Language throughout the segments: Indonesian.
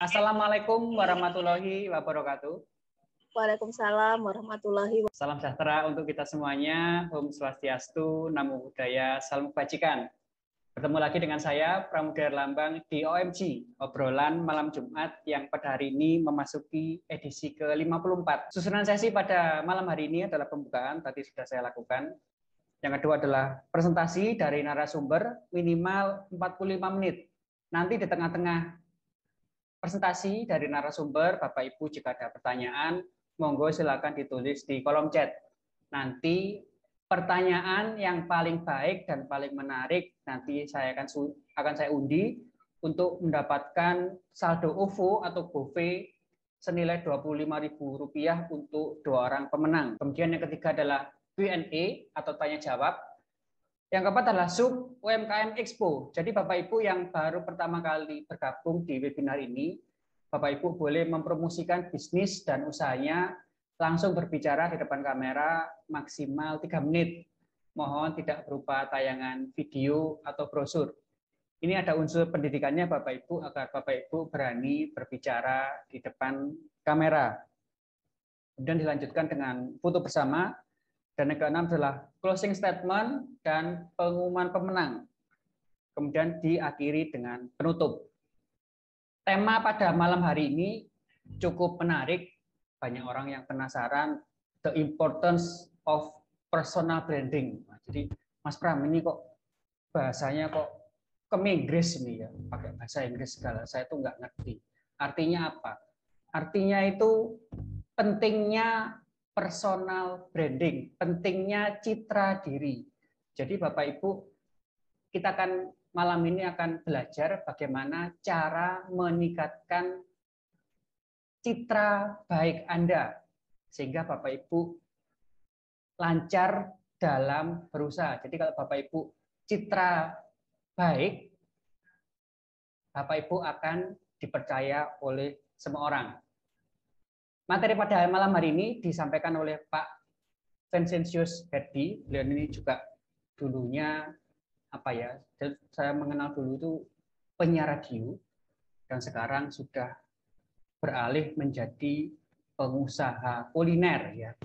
Assalamualaikum warahmatullahi wabarakatuh. Waalaikumsalam warahmatullahi wabarakatuh. Salam sejahtera untuk kita semuanya. Om Swastiastu, Namo Buddhaya, Salam Kebajikan. Bertemu lagi dengan saya, Pramudya Lambang di OMG, obrolan malam Jumat yang pada hari ini memasuki edisi ke-54. Susunan sesi pada malam hari ini adalah pembukaan, tadi sudah saya lakukan. Yang kedua adalah presentasi dari narasumber minimal 45 menit. Nanti di tengah-tengah presentasi dari narasumber, Bapak Ibu jika ada pertanyaan, monggo silakan ditulis di kolom chat. Nanti pertanyaan yang paling baik dan paling menarik nanti saya akan saya undi untuk mendapatkan saldo OVO atau GoPay senilai Rp25.000 untuk 2 orang pemenang. Kemudian yang ketiga adalah Q&A atau tanya jawab. Yang keempat adalah Sub UMKM Expo. Jadi Bapak Ibu yang baru pertama kali bergabung di webinar ini, Bapak Ibu boleh mempromosikan bisnis dan usahanya langsung berbicara di depan kamera maksimal 3 menit. Mohon tidak berupa tayangan video atau brosur. Ini ada unsur pendidikannya Bapak Ibu agar Bapak Ibu berani berbicara di depan kamera. Kemudian dilanjutkan dengan foto bersama. Dan yang keenam adalah closing statement dan pengumuman pemenang. Kemudian diakhiri dengan penutup. Tema pada malam hari ini cukup menarik. Banyak orang yang penasaran the importance of personal branding. Jadi Mas Pram ini kok bahasanya kok ke Inggris ini ya, pakai bahasa Inggris segala. Saya tuh nggak ngerti. Artinya apa? Artinya itu pentingnya personal branding, pentingnya citra diri. Jadi Bapak Ibu, kita akan malam ini akan belajar bagaimana cara meningkatkan citra baik Anda, sehingga Bapak Ibu lancar dalam berusaha. Jadi kalau Bapak Ibu citra baik, Bapak Ibu akan dipercaya oleh semua orang. Materi pada malam hari ini disampaikan oleh Pak Vincentius Herdi. Beliau ini juga dulunya saya mengenal dulu itu penyiar radio dan sekarang sudah beralih menjadi pengusaha kuliner ya.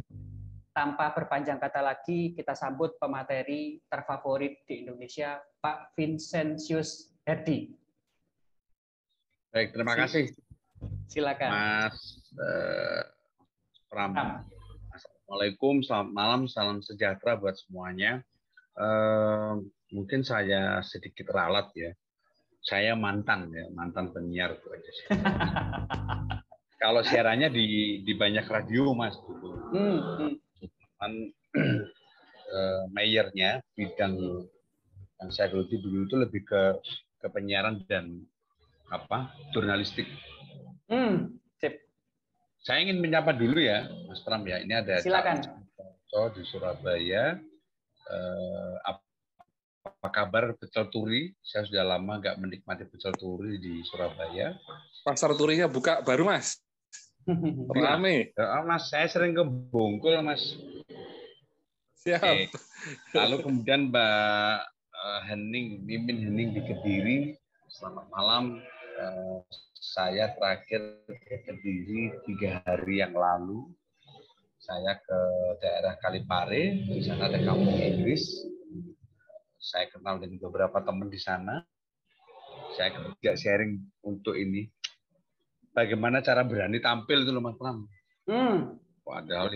Tanpa berpanjang kata lagi, kita sambut pemateri terfavorit di Indonesia, Pak Vincentius Herdi. Baik, terima kasih. Silakan. Mas Pram. Assalamualaikum, selamat malam, salam sejahtera buat semuanya. Mungkin saya sedikit ralat ya. Saya mantan penyiar itu aja sih. Kalau siarannya di banyak radio Mas dulu. Mayornya bidang yang saya geluti dulu itu lebih ke penyiaran dan jurnalistik. Sip. Saya ingin menyapa dulu ya, Mas Pram ya. Ini ada silakan di Surabaya. Apa kabar pecel turi? Saya sudah lama nggak menikmati pecel turi di Surabaya. Pasar turinya buka baru Mas. Rame. Ya, Mas, saya sering ke Bungkul Mas. Siap. Oke. Lalu kemudian Mbak Mimin Hening di Kediri. Selamat malam. Saya terakhir ke Kediri 3 hari yang lalu. Saya ke daerah Kalipare, di sana ada kampung Inggris. Saya kenal dengan beberapa teman di sana. Saya juga sharing untuk ini. Bagaimana cara berani tampil itu loh Mas Pram. Padahal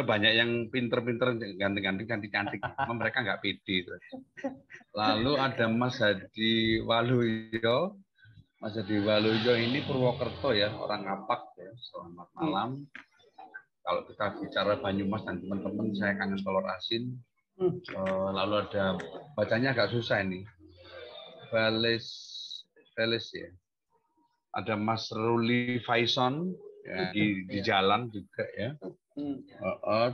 banyak yang pinter-pinter ganti-ganti cantik-cantik. Mereka nggak pede. Lalu ada Mas Hadi Waluyo. Mas Hadi Waluyo ini Purwokerto ya, orang Ngapak ya. Selamat malam. Kalau kita bicara Banyumas dan teman-teman, saya kangen telur asin. Lalu ada bacanya agak susah ini. Veles ya. Ada Mas Ruli Faison ya, di jalan juga ya.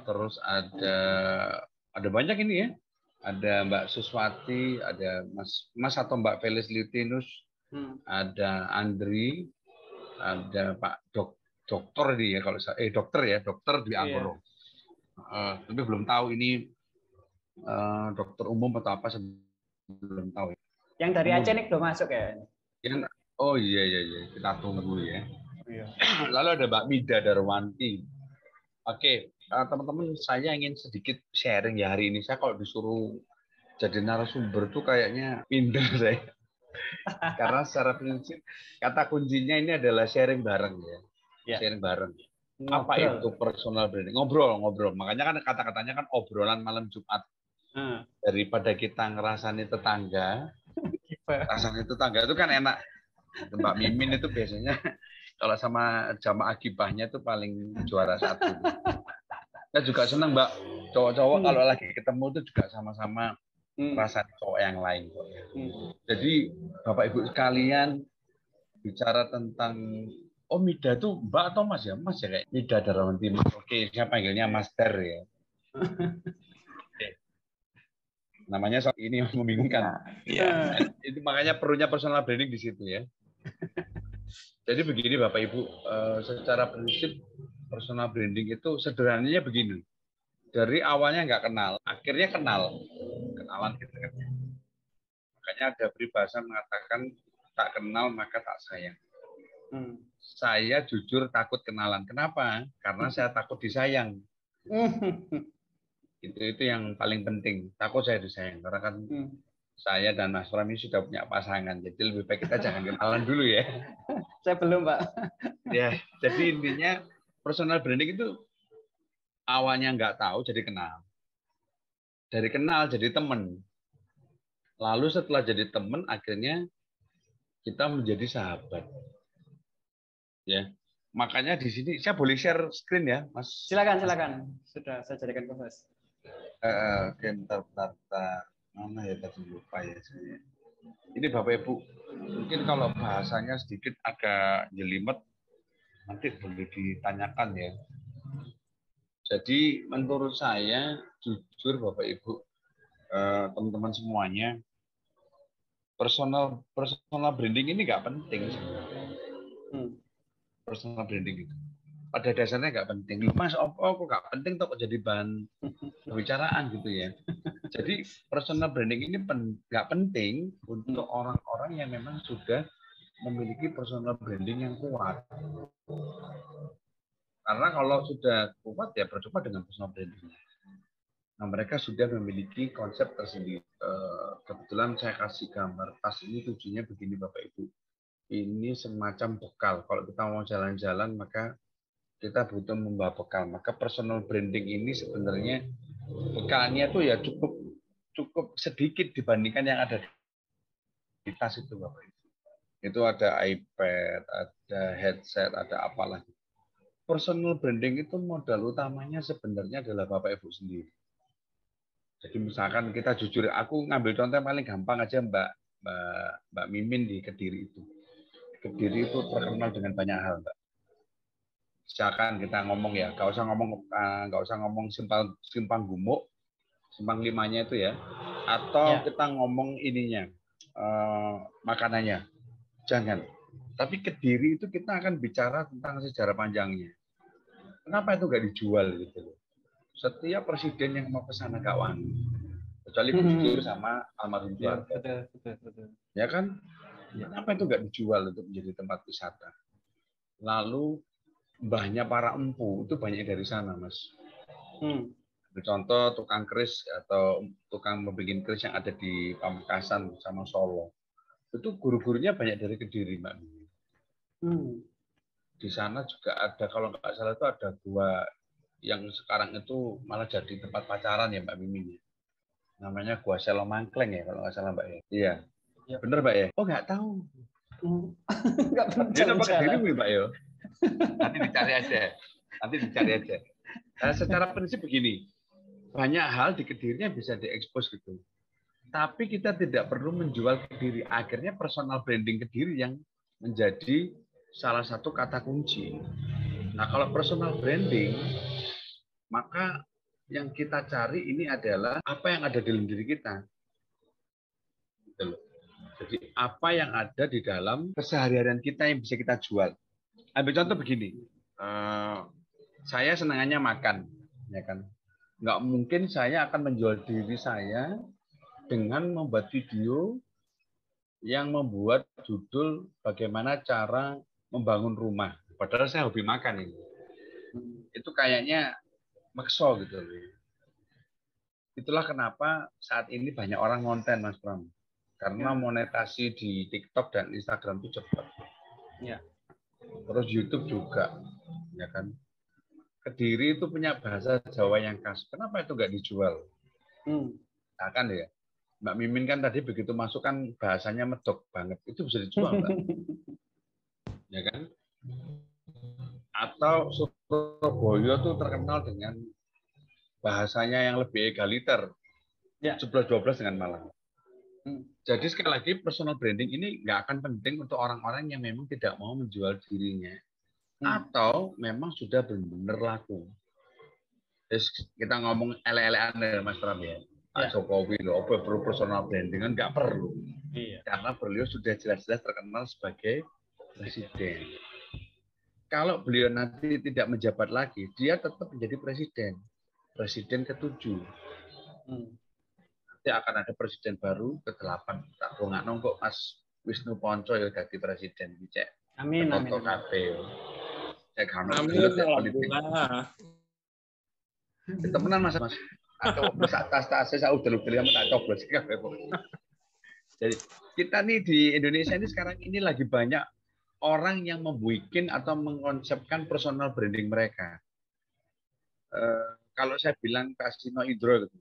Terus ada banyak ini ya. Ada Mbak Suswati, ada Mas atau Mbak Veles Litinus, ada Andri, ada Pak Dokter dia kalau saya dokter di Anggoro. Tapi belum tahu ini dokter umum atau apa, belum tahu. Yang dari Aceh ini belum masuk ya? Oh iya iya iya, kita tunggu ya. Iya. Lalu ada Mbak Mida Darwanti. Oke, teman-teman, saya ingin sedikit sharing ya hari ini. Saya kalau disuruh jadi narasumber tuh kayaknya minder saya. Karena secara prinsip kata kuncinya ini adalah sharing bareng ya. Ya. Sharing bareng. Apa Ngobrol. itu personal branding? Ngobrol. Makanya kan kata-katanya kan obrolan malam Jumat. Daripada kita ngerasani tetangga, rasanya tetangga itu kan enak. Mbak Mimin itu biasanya kalau sama jamaah gibahnya itu paling juara satu. Saya juga senang Mbak, cowok-cowok kalau lagi ketemu itu juga sama-sama rasa cowok yang lain. Jadi Bapak Ibu sekalian bicara tentang Mida itu Mbak atau Mas ya? Mas ya kayak Mida Darwanti. Oke, saya panggilnya Mas Der ya. Namanya ini membingungkan. Ya. Itu makanya perlunya personal branding di situ ya. Jadi begini Bapak Ibu, secara prinsip personal branding itu sederhananya begini. Dari awalnya nggak kenal, akhirnya kenalan gitu kan. Makanya ada peribahasa mengatakan tak kenal maka tak sayang. Saya jujur takut kenalan. Kenapa? Karena saya takut disayang. Itu yang paling penting. Takut saya disayang. Karena kan saya dan Mas Pram ini sudah punya pasangan. Jadi lebih baik kita jangan kenalan dulu ya. Saya belum, Pak. Ya, jadi intinya personal branding itu awalnya nggak tahu jadi kenal. Dari kenal jadi teman. Lalu setelah jadi teman akhirnya kita menjadi sahabat. Ya. Makanya di sini saya boleh share screen ya, Mas. Silakan. Sudah saya jadikan co-host. Oke, bentar. Mana ya tadi lupa ya saya. Ini Bapak Ibu, mungkin kalau bahasanya sedikit agak jelimet, nanti boleh ditanyakan ya. Jadi menurut saya, jujur Bapak Ibu, teman-teman semuanya, personal branding ini nggak penting. Personal branding itu. Pada dasarnya nggak penting. Mas, kok nggak penting kok jadi bahan pembicaraan gitu ya. Jadi personal branding ini nggak penting untuk orang-orang yang memang sudah memiliki personal branding yang kuat. Karena kalau sudah kuat ya percuma dengan personal branding. Nah, mereka sudah memiliki konsep tersendiri. Kebetulan saya kasih gambar tas ini tujuannya begini Bapak Ibu. Ini semacam bekal. Kalau kita mau jalan-jalan maka kita butuh membawa bekal. Maka personal branding ini sebenarnya bekalnya tuh ya cukup sedikit dibandingkan yang ada di tas itu Bapak Ibu. Itu ada iPad, ada headset, ada apalah. Personal branding itu modal utamanya sebenarnya adalah Bapak Ibu sendiri. Jadi misalkan kita jujur, aku ngambil contoh yang paling gampang aja Mbak Mimin di Kediri itu. Kediri itu terkenal dengan banyak hal, Mbak. Misalkan kita ngomong ya, nggak usah ngomong simpang gumuk, simpang limanya itu ya, atau kita ngomong ininya, makanannya, jangan. Tapi Kediri itu kita akan bicara tentang sejarah panjangnya. Kenapa itu nggak dijual gitu? Setiap presiden yang mau ke sana gak wani, kecuali Gus Dur sama almarhum Soeharto. Betul. Ya kan? Kenapa itu nggak dijual untuk menjadi tempat wisata? Lalu mbahnya para empu itu banyak dari sana, Mas. Contoh tukang keris atau tukang membuat keris yang ada di Pamekasan sama Solo. Itu guru-gurunya banyak dari Kediri, Mbak. Di sana juga ada, kalau nggak salah itu ada gua yang sekarang itu malah jadi tempat pacaran ya Mbak Mimi. Namanya Gua Selo Mangkleng ya kalau nggak salah Mbak ya. Iya. Bener Mbak ya? Oh nggak tahu. Nggak pernah jalan-jalan. Mbak ya. Nanti dicari aja. Secara prinsip begini, banyak hal di Kedirinya bisa diekspos gitu. Tapi kita tidak perlu menjual Kediri. Akhirnya personal branding Kediri yang menjadi salah satu kata kunci. Nah kalau personal branding, maka yang kita cari ini adalah apa yang ada di dalam diri kita. Jadi apa yang ada di dalam keseharian kita yang bisa kita jual. Ambil contoh begini, saya senangannya makan, ya kan? Nggak mungkin saya akan menjual diri saya dengan membuat video yang membuat judul bagaimana cara membangun rumah. Padahal saya hobi makan ini. Itu kayaknya makso gitu. Itulah kenapa saat ini banyak orang konten, Mas Pram. Karena monetasi di TikTok dan Instagram itu cepat. Ya. Terus YouTube juga, ya kan. Kediri itu punya bahasa Jawa yang khas. Kenapa itu nggak dijual? Nah, kan ya. Mbak Mimin kan tadi begitu masuk kan bahasanya medok banget. Itu bisa dijual, Mbak. Ya kan? Atau Surabaya tuh terkenal dengan bahasanya yang lebih egaliter. Ya. 11-12 dengan Malang. Jadi sekali lagi personal branding ini nggak akan penting untuk orang-orang yang memang tidak mau menjual dirinya. Atau memang sudah benar-benar laku. Terus kita ngomong ele-elean Mas Pram ya. Pak Jokowi loh, perlu personal branding kan nggak perlu. Iya. Karena beliau sudah jelas-jelas terkenal sebagai presiden. Kalau beliau nanti tidak menjabat lagi, dia tetap menjadi presiden. Presiden ke-7. Nanti akan ada presiden baru ke-8. Tak nggak nongkok Mas Wisnu Ponco ya jadi presiden. Cek. Amin. Amin. Cek politik. Temenan Mas. Atau tas-tas saya udah sama tak coblos. Jadi kita nih di Indonesia ini sekarang ini lagi banyak orang yang membuat atau mengkonsepkan personal branding mereka. Kalau saya bilang Kasino Indro gitu,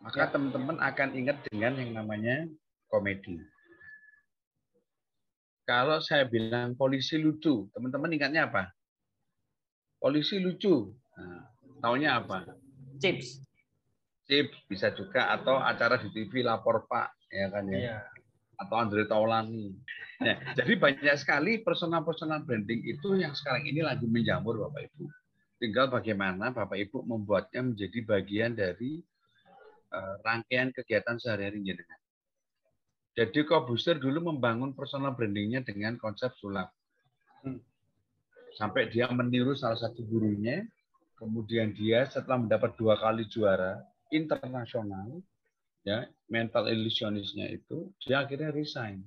maka teman-teman akan ingat dengan yang namanya komedi. Kalau saya bilang polisi lucu, teman-teman ingatnya apa? Polisi lucu. Nah, taunya apa? Chips bisa juga, atau acara di TV Lapor Pak, ya kan ya. Iya. Atau Andre Taulani. Nah, jadi banyak sekali personal branding itu yang sekarang ini lagi menjamur Bapak Ibu. Tinggal bagaimana Bapak Ibu membuatnya menjadi bagian dari rangkaian kegiatan sehari-hari jenengan. Jadi Corbusier dulu membangun personal brandingnya dengan konsep sulap. Sampai dia meniru salah satu gurunya, kemudian dia setelah mendapat 2 kali juara internasional, ya mental illusionisnya itu, dia akhirnya resign.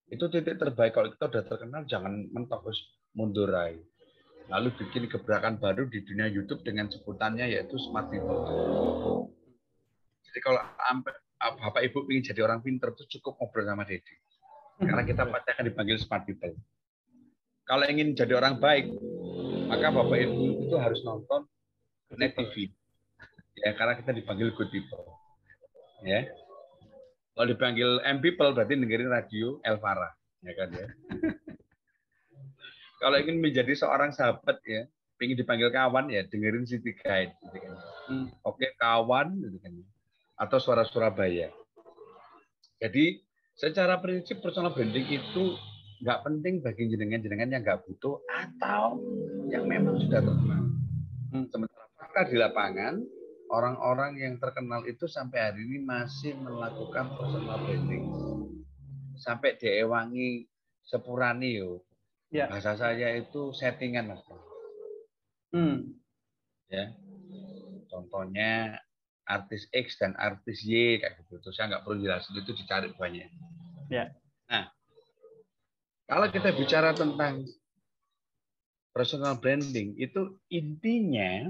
Itu titik terbaik. Kalau kita udah terkenal, jangan mentok terus mundur aja. Lalu bikin gebrakan baru di dunia YouTube dengan sebutannya yaitu smart people. Jadi kalau Bapak Ibu ingin jadi orang pinter itu cukup ngobrol sama Dedi. Karena kita pasti akan dipanggil smart people. Kalau ingin jadi orang baik, maka Bapak Ibu itu harus nonton Net TV. Ya, karena kita dipanggil good people. Ya. Kalau dipanggil M people berarti dengerin radio Elvara, ya kan ya. Kalau ingin menjadi seorang sahabat ya, ingin dipanggil kawan ya, dengerin City Guide, gitu kan. Oke, kawan, gitu kan. Atau Suara Surabaya. Jadi secara prinsip personal branding itu nggak penting bagi jenengan-jenengan yang nggak butuh atau yang memang sudah terkenal. Sementara fakta di lapangan, orang-orang yang terkenal itu sampai hari ini masih melakukan personal branding. Sampai diewangi sepurani yo. Ya. Bahasa saya itu settingan, Mas. Ya. Contohnya artis X dan artis Y kayak gitu. Terus saya nggak perlu jelasin, itu dicari banyak. Ya. Nah, kalau kita bicara tentang personal branding, itu intinya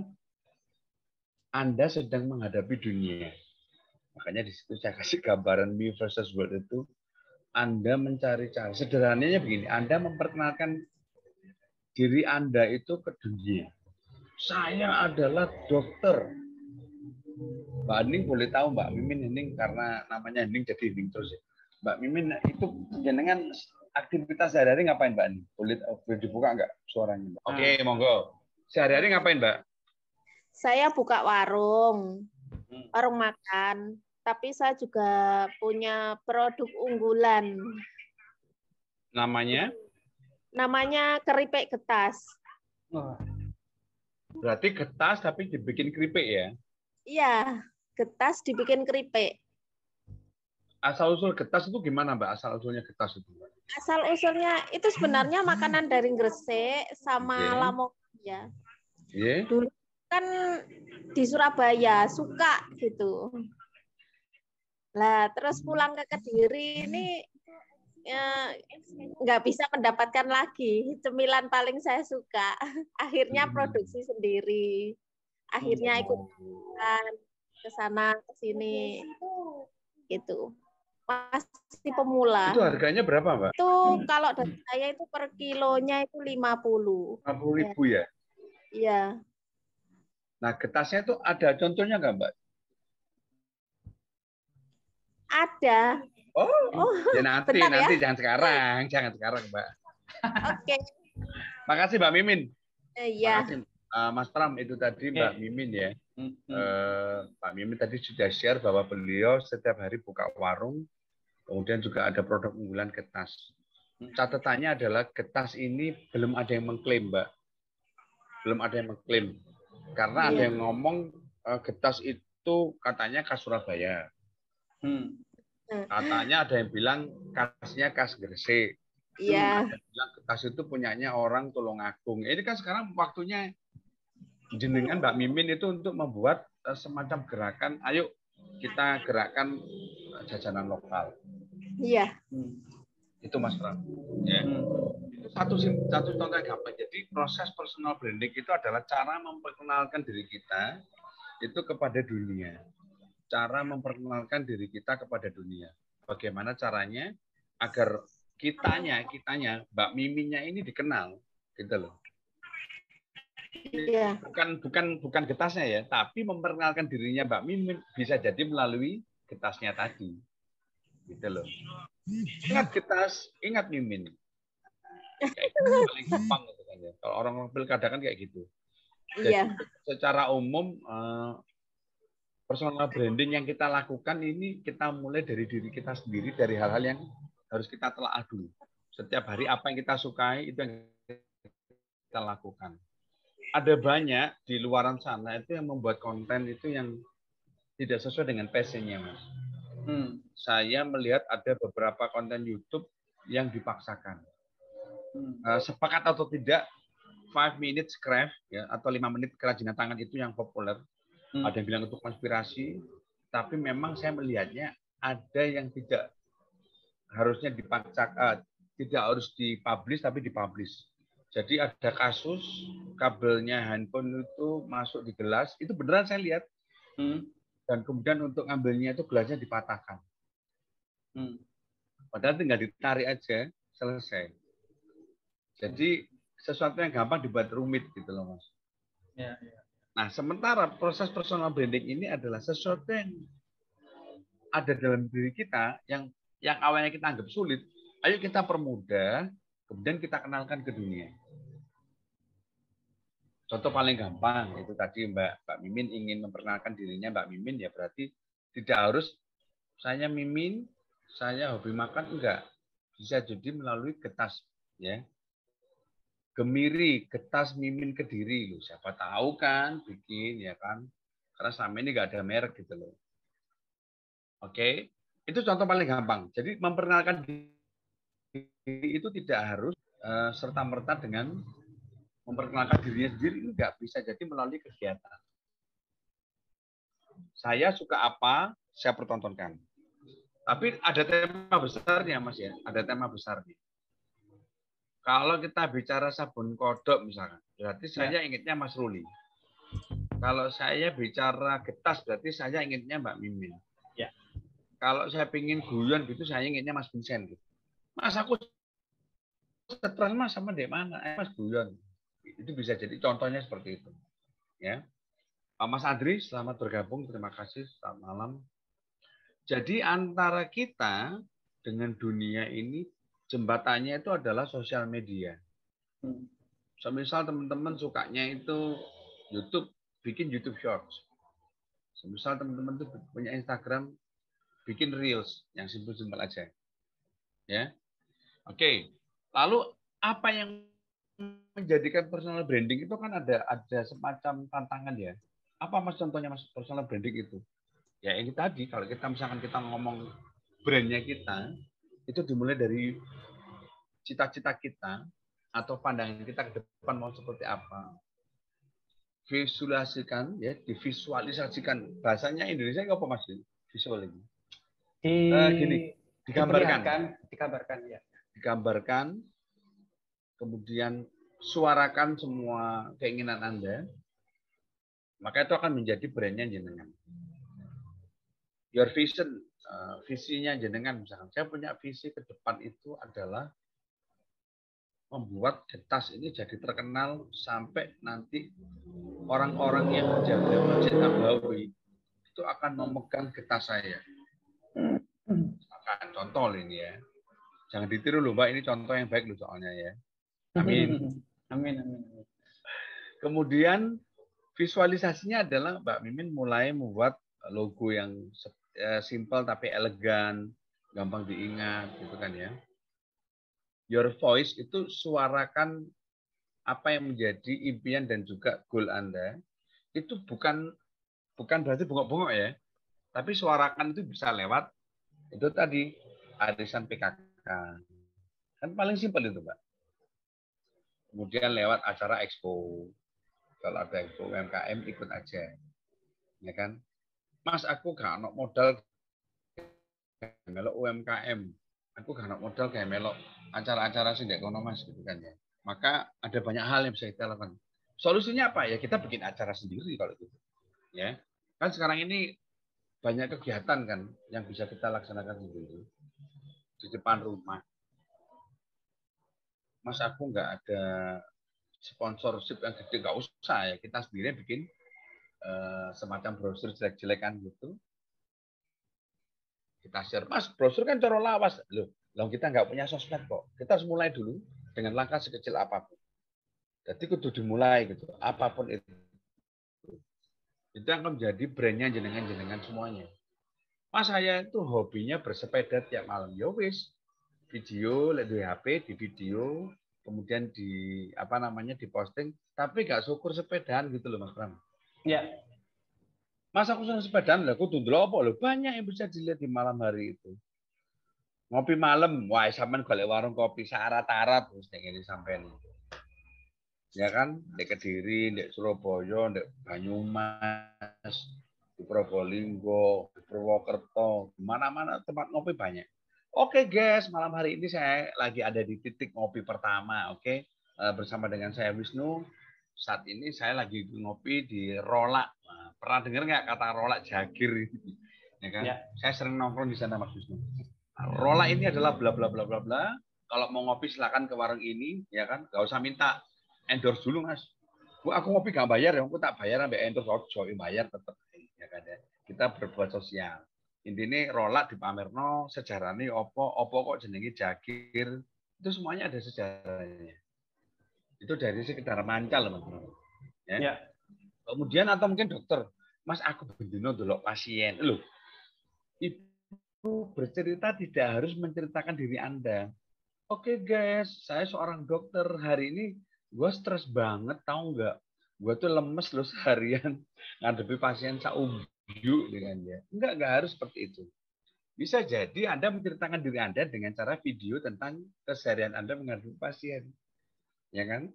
Anda sedang menghadapi dunia. Makanya di situ saya kasih gambaran me versus world itu. Anda mencari cara. Sederhananya begini, Anda memperkenalkan diri Anda itu ke dunia. Saya adalah dokter. Mbak Hening boleh tahu Mbak Mimin Hening karena namanya Hening jadi Hening terus ya. Mbak Mimin itu jenengan aktivitas sehari-hari ngapain Mbak Hening? Boleh dibuka nggak suaranya Mbak? Oke, monggo. Sehari-hari ngapain Mbak? Saya buka warung makan. Tapi saya juga punya produk unggulan. Namanya? Namanya keripik getas. Berarti getas tapi dibikin keripik ya? Iya, getas dibikin keripik. Asal-usul getas itu gimana Mbak? Asal-usulnya getas itu? Asal-usulnya itu sebenarnya makanan dari Gresik sama Lamongan ya. Dulu kan di Surabaya suka gitu. Lah terus pulang ke Kediri ini nggak bisa mendapatkan lagi. Cemilan paling saya suka. Akhirnya produksi sendiri. Akhirnya ikut ke sana ke sini gitu. Masih pemula. Itu harganya berapa, Mbak? Itu kalau dari saya itu per kilonya itu 50. 50.000 ya? Iya. Nah, getasnya itu ada contohnya nggak, Mbak? Ada. Oh, ya nanti ya? jangan sekarang, Mbak. Oke. Makasih, Mbak Mimin. Iya. Makasih, Mas Pram, itu tadi Mbak Mimin ya. Mbak Mimin tadi sudah share bahwa beliau setiap hari buka warung, kemudian juga ada produk unggulan getas. Catatannya adalah getas ini belum ada yang mengklaim, Mbak. Belum ada yang mengklaim. Karena ada yang ngomong getas itu katanya khas Surabaya. Katanya ada yang bilang khasnya khas Gresik. Iya. Ada yang bilang getas itu punyanya orang Tulungagung. Ini kan sekarang waktunya jenengan Mbak Mimin itu untuk membuat semacam gerakan, ayo kita gerakkan jajanan lokal. Iya. Itu Mas Pram. Ya. Itu satu contoh yang gampang. Jadi proses personal branding itu adalah cara memperkenalkan diri kita itu kepada dunia. Cara memperkenalkan diri kita kepada dunia. Bagaimana caranya agar kitanya Mbak Miminnya ini dikenal, gitu loh. Iya. Bukan getasnya ya, tapi memperkenalkan dirinya Mbak Mimin bisa jadi melalui getasnya tadi, gitu loh. Ingat getas, ingat Mimin. Kayak gitu, paling gampang gitu kan ya. Kalau orang pilkada kan kayak gitu. Iya. Jadi, secara umum personal branding yang kita lakukan ini kita mulai dari diri kita sendiri, dari hal-hal yang harus kita telaah dulu. Setiap hari apa yang kita sukai itu yang kita lakukan. Ada banyak di luaran sana itu yang membuat konten itu yang tidak sesuai dengan passion-nya, Mas. Saya melihat ada beberapa konten YouTube yang dipaksakan. Sepakat atau tidak, 5 minutes craft ya atau 5 menit kerajinan tangan itu yang populer. Ada yang bilang itu konspirasi, tapi memang saya melihatnya ada yang tidak harusnya dipaksakan, tidak harus dipublish tapi dipublish. Jadi ada kasus kabelnya handphone itu masuk di gelas, itu beneran saya lihat. Dan kemudian untuk ngambilnya itu gelasnya dipatahkan. Padahal tinggal ditarik aja, selesai. Jadi sesuatu yang gampang dibuat rumit gitu loh, Mas. Ya, ya. Nah, sementara proses personal branding ini adalah sesuatu yang ada dalam diri kita yang awalnya kita anggap sulit, ayo kita permudah, kemudian kita kenalkan ke dunia. Contoh paling gampang itu tadi Mbak Mimin ingin memperkenalkan dirinya Mbak Mimin, ya berarti tidak harus saya Mimin, saya hobi makan, enggak. Bisa jadi melalui getas, ya. Gemiri, getas Mimin Kediri, loh. Siapa tahu kan bikin, ya kan. Karena selama ini nggak ada merek gitu loh. Oke, itu contoh paling gampang. Jadi memperkenalkan diri itu tidak harus serta-merta dengan memperkenalkan dirinya sendiri, enggak, bisa jadi melalui kegiatan. Saya suka apa, saya pertontonkan. Tapi ada tema besarnya, Mas ya. Ada tema besarnya. Kalau kita bicara sabun kodok misalkan, berarti saya ingatnya Mas Ruli. Kalau saya bicara getas, berarti saya ingatnya Mbak Mimin. Ya. Kalau saya pingin guyon gitu, saya ingatnya Mas Vincent. Gitu. Mas, aku stres Mas sama di mana? Mas guyon. Itu bisa jadi contohnya seperti itu. Ya. Mas Adri, selamat bergabung. Terima kasih. Selamat malam. Jadi antara kita dengan dunia ini, jembatannya itu adalah sosial media. Semisal teman-teman sukanya itu YouTube, bikin YouTube Shorts. Semisal teman-teman itu punya Instagram, bikin Reels yang simpel-simpel aja. Ya. Oke. Lalu apa yang menjadikan personal branding itu kan ada semacam tantangan ya. Apa Mas contohnya Mas personal branding itu? Ya ini tadi, kalau kita misalkan kita ngomong brandnya kita, itu dimulai dari cita-cita kita atau pandangan kita ke depan mau seperti apa. Visualisasikan, ya, divisualisasikan. Bahasanya Indonesia apa Mas? Visual ini. Gini, Digambarkan ya. Digambarkan, kemudian suarakan semua keinginan Anda, maka itu akan menjadi brandnya jenengan. Your vision, visinya jenengan misalkan. Saya punya visi ke depan itu adalah membuat Getas ini jadi terkenal sampai nanti orang-orang yang menjaga Masjid Nabawi itu akan memegang Getas saya. Misalkan contoh ini ya. Jangan ditiru loh Mbak, ini contoh yang baik loh soalnya ya. Amin. Amin. Kemudian visualisasinya adalah Mbak Mimin mulai membuat logo yang simple tapi elegan, gampang diingat gitu kan ya. Your voice itu suarakan apa yang menjadi impian dan juga goal Anda. Itu bukan berarti bengok-bengok ya. Tapi suarakan itu bisa lewat itu tadi arisan PKK. Kan paling simpel itu, Mbak. Kemudian lewat acara expo. Kalau ada expo UMKM ikut aja. Ya kan? Mas, aku gak ada modal melok UMKM. Aku gak ada modal kayak melok acara-acara sih kono Mas gitu kan ya. Maka ada banyak hal yang bisa kita lakukan. Solusinya apa ya? Kita bikin acara sendiri kalau gitu. Ya. Kan sekarang ini banyak kegiatan kan yang bisa kita laksanakan sendiri di depan rumah. Mas, aku nggak ada sponsorship yang gede, nggak usah ya. Kita sendiri bikin semacam brosur jelek-jelekan gitu. Kita share, Mas, brosur kan cara lawas. Loh, kita nggak punya sosmed kok. Kita harus mulai dulu dengan langkah sekecil apapun. Jadi kudu dimulai gitu, apapun itu. Itu akan menjadi brandnya jenengan-jenengan semuanya. Mas, saya itu hobinya bersepeda tiap malam. Ya wis, video, lihat di HP, di video, kemudian di diposting, tapi nggak syukur sepedaan gitu loh Mas Pram. Ya. Mas, aku senang sepedaan, aku tunduk apa loh, banyak yang bisa dilihat di malam hari itu. Ngopi malam, wah sampean golek warung kopi syarat-syarat terus nek ngene sampean. Ya kan, di Kediri, di Surabaya, di Banyumas, di Probolinggo, di Purwokerto, di mana-mana tempat ngopi banyak. Oke guys, malam hari ini saya lagi ada di titik ngopi pertama, oke? Bersama dengan saya Wisnu. Saat ini saya lagi ngopi di Rolak. Nah, pernah dengar nggak kata Rolak Jagir? Ya kan? Ya. Saya sering nongkrong di sana Mas Wisnu. Rolak ini adalah bla bla bla bla bla. Kalau mau ngopi silakan ke warung ini, ya kan? Gak usah minta endorse dulu Mas. Bu, aku ngopi gak bayar ya, aku tak bayar sampai endorse ojo, bayar tetap ya kan ya. Kita berbuat sosial. Intinya Rolak di pamerno sejarahnya opo kok jenenge Jagir. Itu semuanya ada sejarahnya. Itu dari sekitar Mancal, teman-teman. Ya. Kemudian atau mungkin dokter, Mas aku bendino dulu pasien. Loh, Ibu bercerita tidak harus menceritakan diri Anda. Oke guys, saya seorang dokter. Hari ini gue stres banget, tahu nggak? Gue tuh lemes loh seharian ngadepi pasien saumju dengan dia. Nggak harus seperti itu. Bisa jadi Anda menceritakan diri Anda dengan cara video tentang keseharian Anda menghadapi pasien. Ya kan?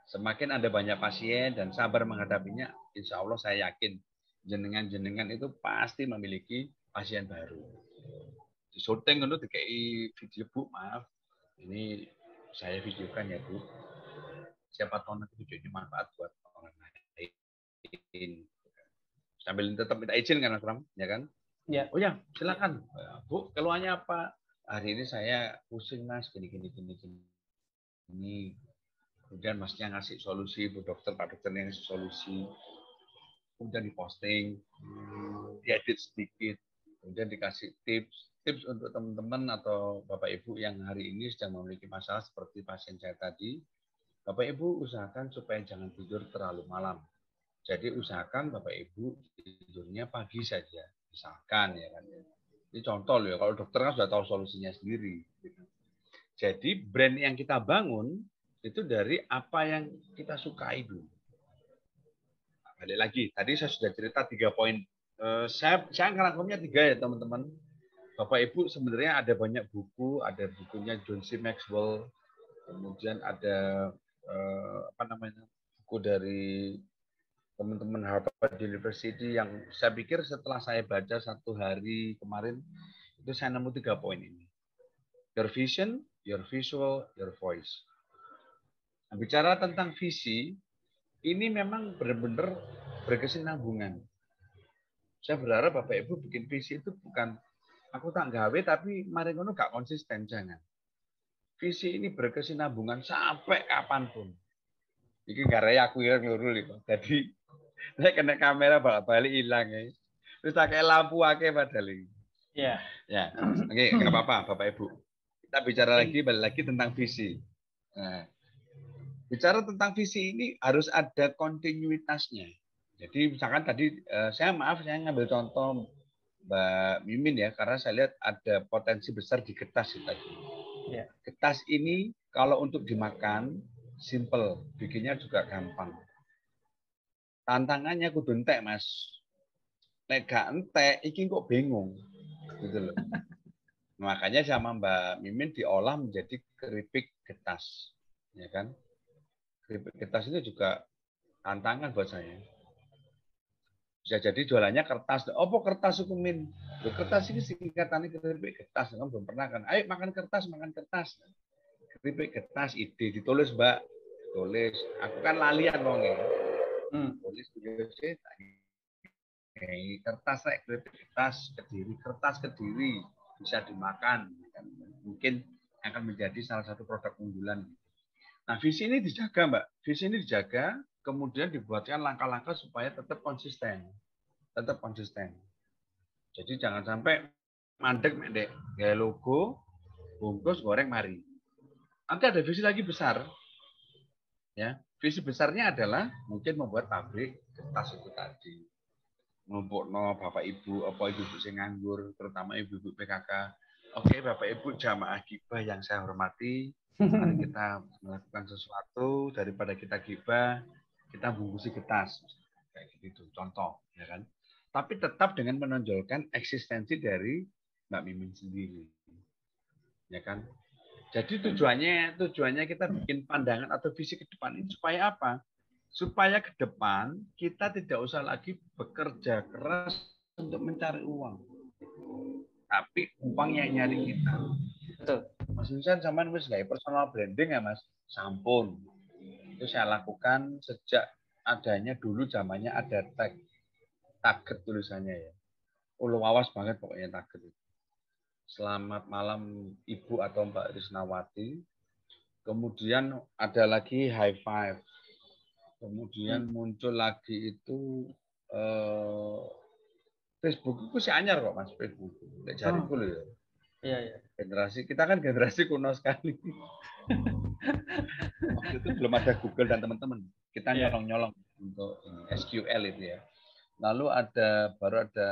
Semakin Anda banyak pasien dan sabar menghadapinya, insya Allah saya yakin jenengan-jenengan itu pasti memiliki pasien baru. Di syuting itu dikai video Bu, maaf. Ini saya videokan ya Bu. Siapa tahu nanti video ini manfaat buat orang lain. Sambil tetap minta izin kan Mas Ram, ya kan? Ya. Oh ya, silakan. Bu, keluhannya apa? Hari ini saya pusing Mas, gini. Kemudian Masnya ngasih solusi, Bu Dokter, Pak Dokter yang ngasih solusi. Kemudian diposting, diedit sedikit, kemudian dikasih tips untuk teman-teman atau Bapak Ibu yang hari ini sedang memiliki masalah seperti pasien saya tadi. Bapak Ibu usahakan supaya jangan tidur terlalu malam. Jadi usahakan Bapak Ibu tidurnya pagi saja, misalkan ya kan. Ini contoh loh ya, kalau dokter kan sudah tahu solusinya sendiri. Jadi brand yang kita bangun itu dari apa yang kita sukai dulu. Nah, balik lagi, tadi saya sudah cerita 3 poin. Saya ngerangkumnya 3 ya teman-teman. Bapak Ibu sebenarnya ada banyak buku, ada bukunya John C. Maxwell, kemudian ada buku dari teman-teman Harvard University yang saya pikir setelah saya baca 1 hari kemarin itu saya nemu 3 poin ini. Your vision, your visual, your voice. Nah, bicara tentang visi, ini memang benar-benar berkesinambungan. Saya berharap Bapak Ibu bikin visi itu bukan aku tak gawe tapi mari ngono gak konsisten, jangan. Visi ini berkesinambungan sampai kapanpun. Iki gara aku yang ngelurul itu. Jadi saya kena kamera balik hilang ya. Terus pakai lampu akeh padahal ini. Iya. Ya, oke, nggak apa-apa Bapak Ibu. Kita bicara lagi balik lagi tentang visi. Nah, bicara tentang visi ini harus ada kontinuitasnya. Jadi misalkan tadi saya ngambil contoh Mbak Mimin ya, karena saya lihat ada potensi besar di getas tadi. Ya. Getas ini kalau untuk dimakan simple, bikinnya juga gampang. Tantangannya kudu entek, Mas. Nek gak entek, iki kok bingung. Gitu loh. Makanya sama Mbak Mimin diolah menjadi keripik getas. Ya kan? Keripik getas itu juga tantangan buat saya. Bisa jadi jualannya kertas. Apa kertas itu Min? Loh, kertas ini singkatannya keripik getas. Kamu belum pernah kan? Ayo makan kertas, makan kertas. Keripik getas, ide ditulis Mbak. Tulis. Aku kan lalian wong ya. Tulis kertas keripik kertas kediri bisa dimakan. Mungkin akan menjadi salah satu produk unggulan. Nah, visi ini dijaga, Mbak. Visi ini dijaga, kemudian dibuatkan langkah-langkah supaya tetap konsisten. Tetap konsisten. Jadi jangan sampai mandek, mendek. Gaya logo, bungkus, goreng, mari. Nanti ada visi lagi besar. Ya, visi besarnya adalah mungkin membuat pabrik kertas itu tadi. Ngumpulno Bapak Ibu, apa ibu-ibu sing nganggur, terutama ibu-ibu PKK. Oke, Bapak Ibu jamaah gibah yang saya hormati, mari kita melakukan sesuatu daripada kita gibah, kita bungkusi kertas. Kayak gitu, contoh, ya kan? Tapi tetap dengan menonjolkan eksistensi dari Mbak Mimin sendiri. Ya kan? Jadi tujuannya kita bikin pandangan atau visi ke depan ini supaya apa? Supaya ke depan kita tidak usah lagi bekerja keras untuk mencari uang. Tapi uang yang nyari kita. Betul. Mas Insan sampean wis gawe personal branding ya Mas? Sampun. Itu saya lakukan sejak adanya dulu zamannya ada target tulisannya ya. Ulu awas banget pokoknya target itu. Selamat malam Ibu atau Mbak Risnawati. Kemudian ada lagi high five. Kemudian muncul lagi itu Facebook itu sih anyar kok Mas Facebook. Nggak jariku loh ya. Iya, iya. Generasi kita kan generasi kuno sekali. Waktu itu belum ada Google dan teman-teman. Kita nyolong-nyolong untuk SQL itu ya. Lalu baru ada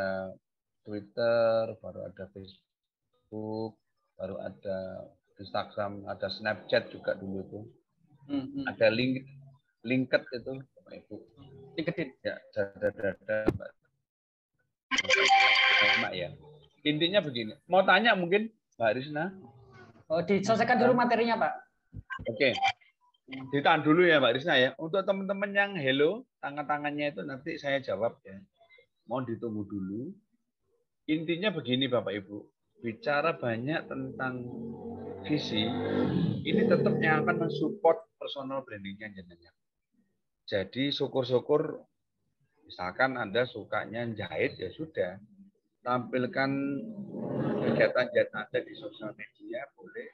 Twitter, baru ada Facebook, baru ada Instagram, ada Snapchat juga dulu itu. Ada LinkedIn itu, Bapak Ibu. LinkedIn. Ya, dada Mbak ya. Intinya begini. Mau tanya mungkin Mbak Risna? Oh, diselesaikan dulu materinya, Pak. Oke. Ditahan dulu ya Mbak Risna ya. Untuk teman-teman yang hello, tangan-tangannya itu nanti saya jawab ya. Mohon ditunggu dulu. Intinya begini Bapak Ibu. Bicara banyak tentang visi, ini tetap yang akan mensupport personal brandingnya jenengan. Jadi syukur-syukur misalkan Anda sukanya jahit ya sudah. Tampilkan kegiatan Anda di sosial media boleh.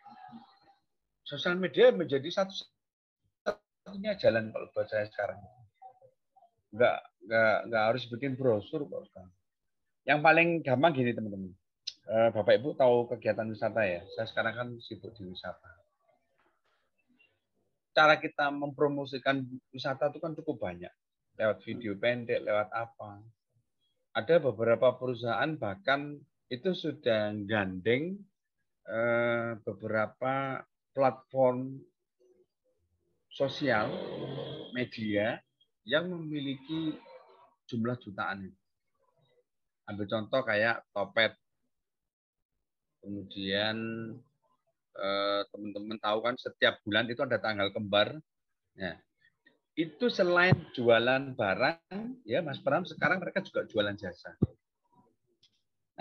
Sosial media menjadi satu-satunya jalan kalau buat saya sekarang. Nggak harus bikin brosur kok sekarang. Yang paling gampang gini teman-teman. Bapak Ibu tahu kegiatan wisata ya. Saya sekarang kan sibuk di wisata. Cara kita mempromosikan wisata itu kan cukup banyak. Lewat video pendek, lewat apa. Ada beberapa perusahaan bahkan itu sudah gandeng beberapa platform sosial media yang memiliki jumlah jutaan. Ambil contoh kayak Topet. Kemudian teman-teman tahu kan setiap bulan itu ada tanggal kembar. Nah, itu selain jualan barang, ya Mas Pram, sekarang mereka juga jualan jasa.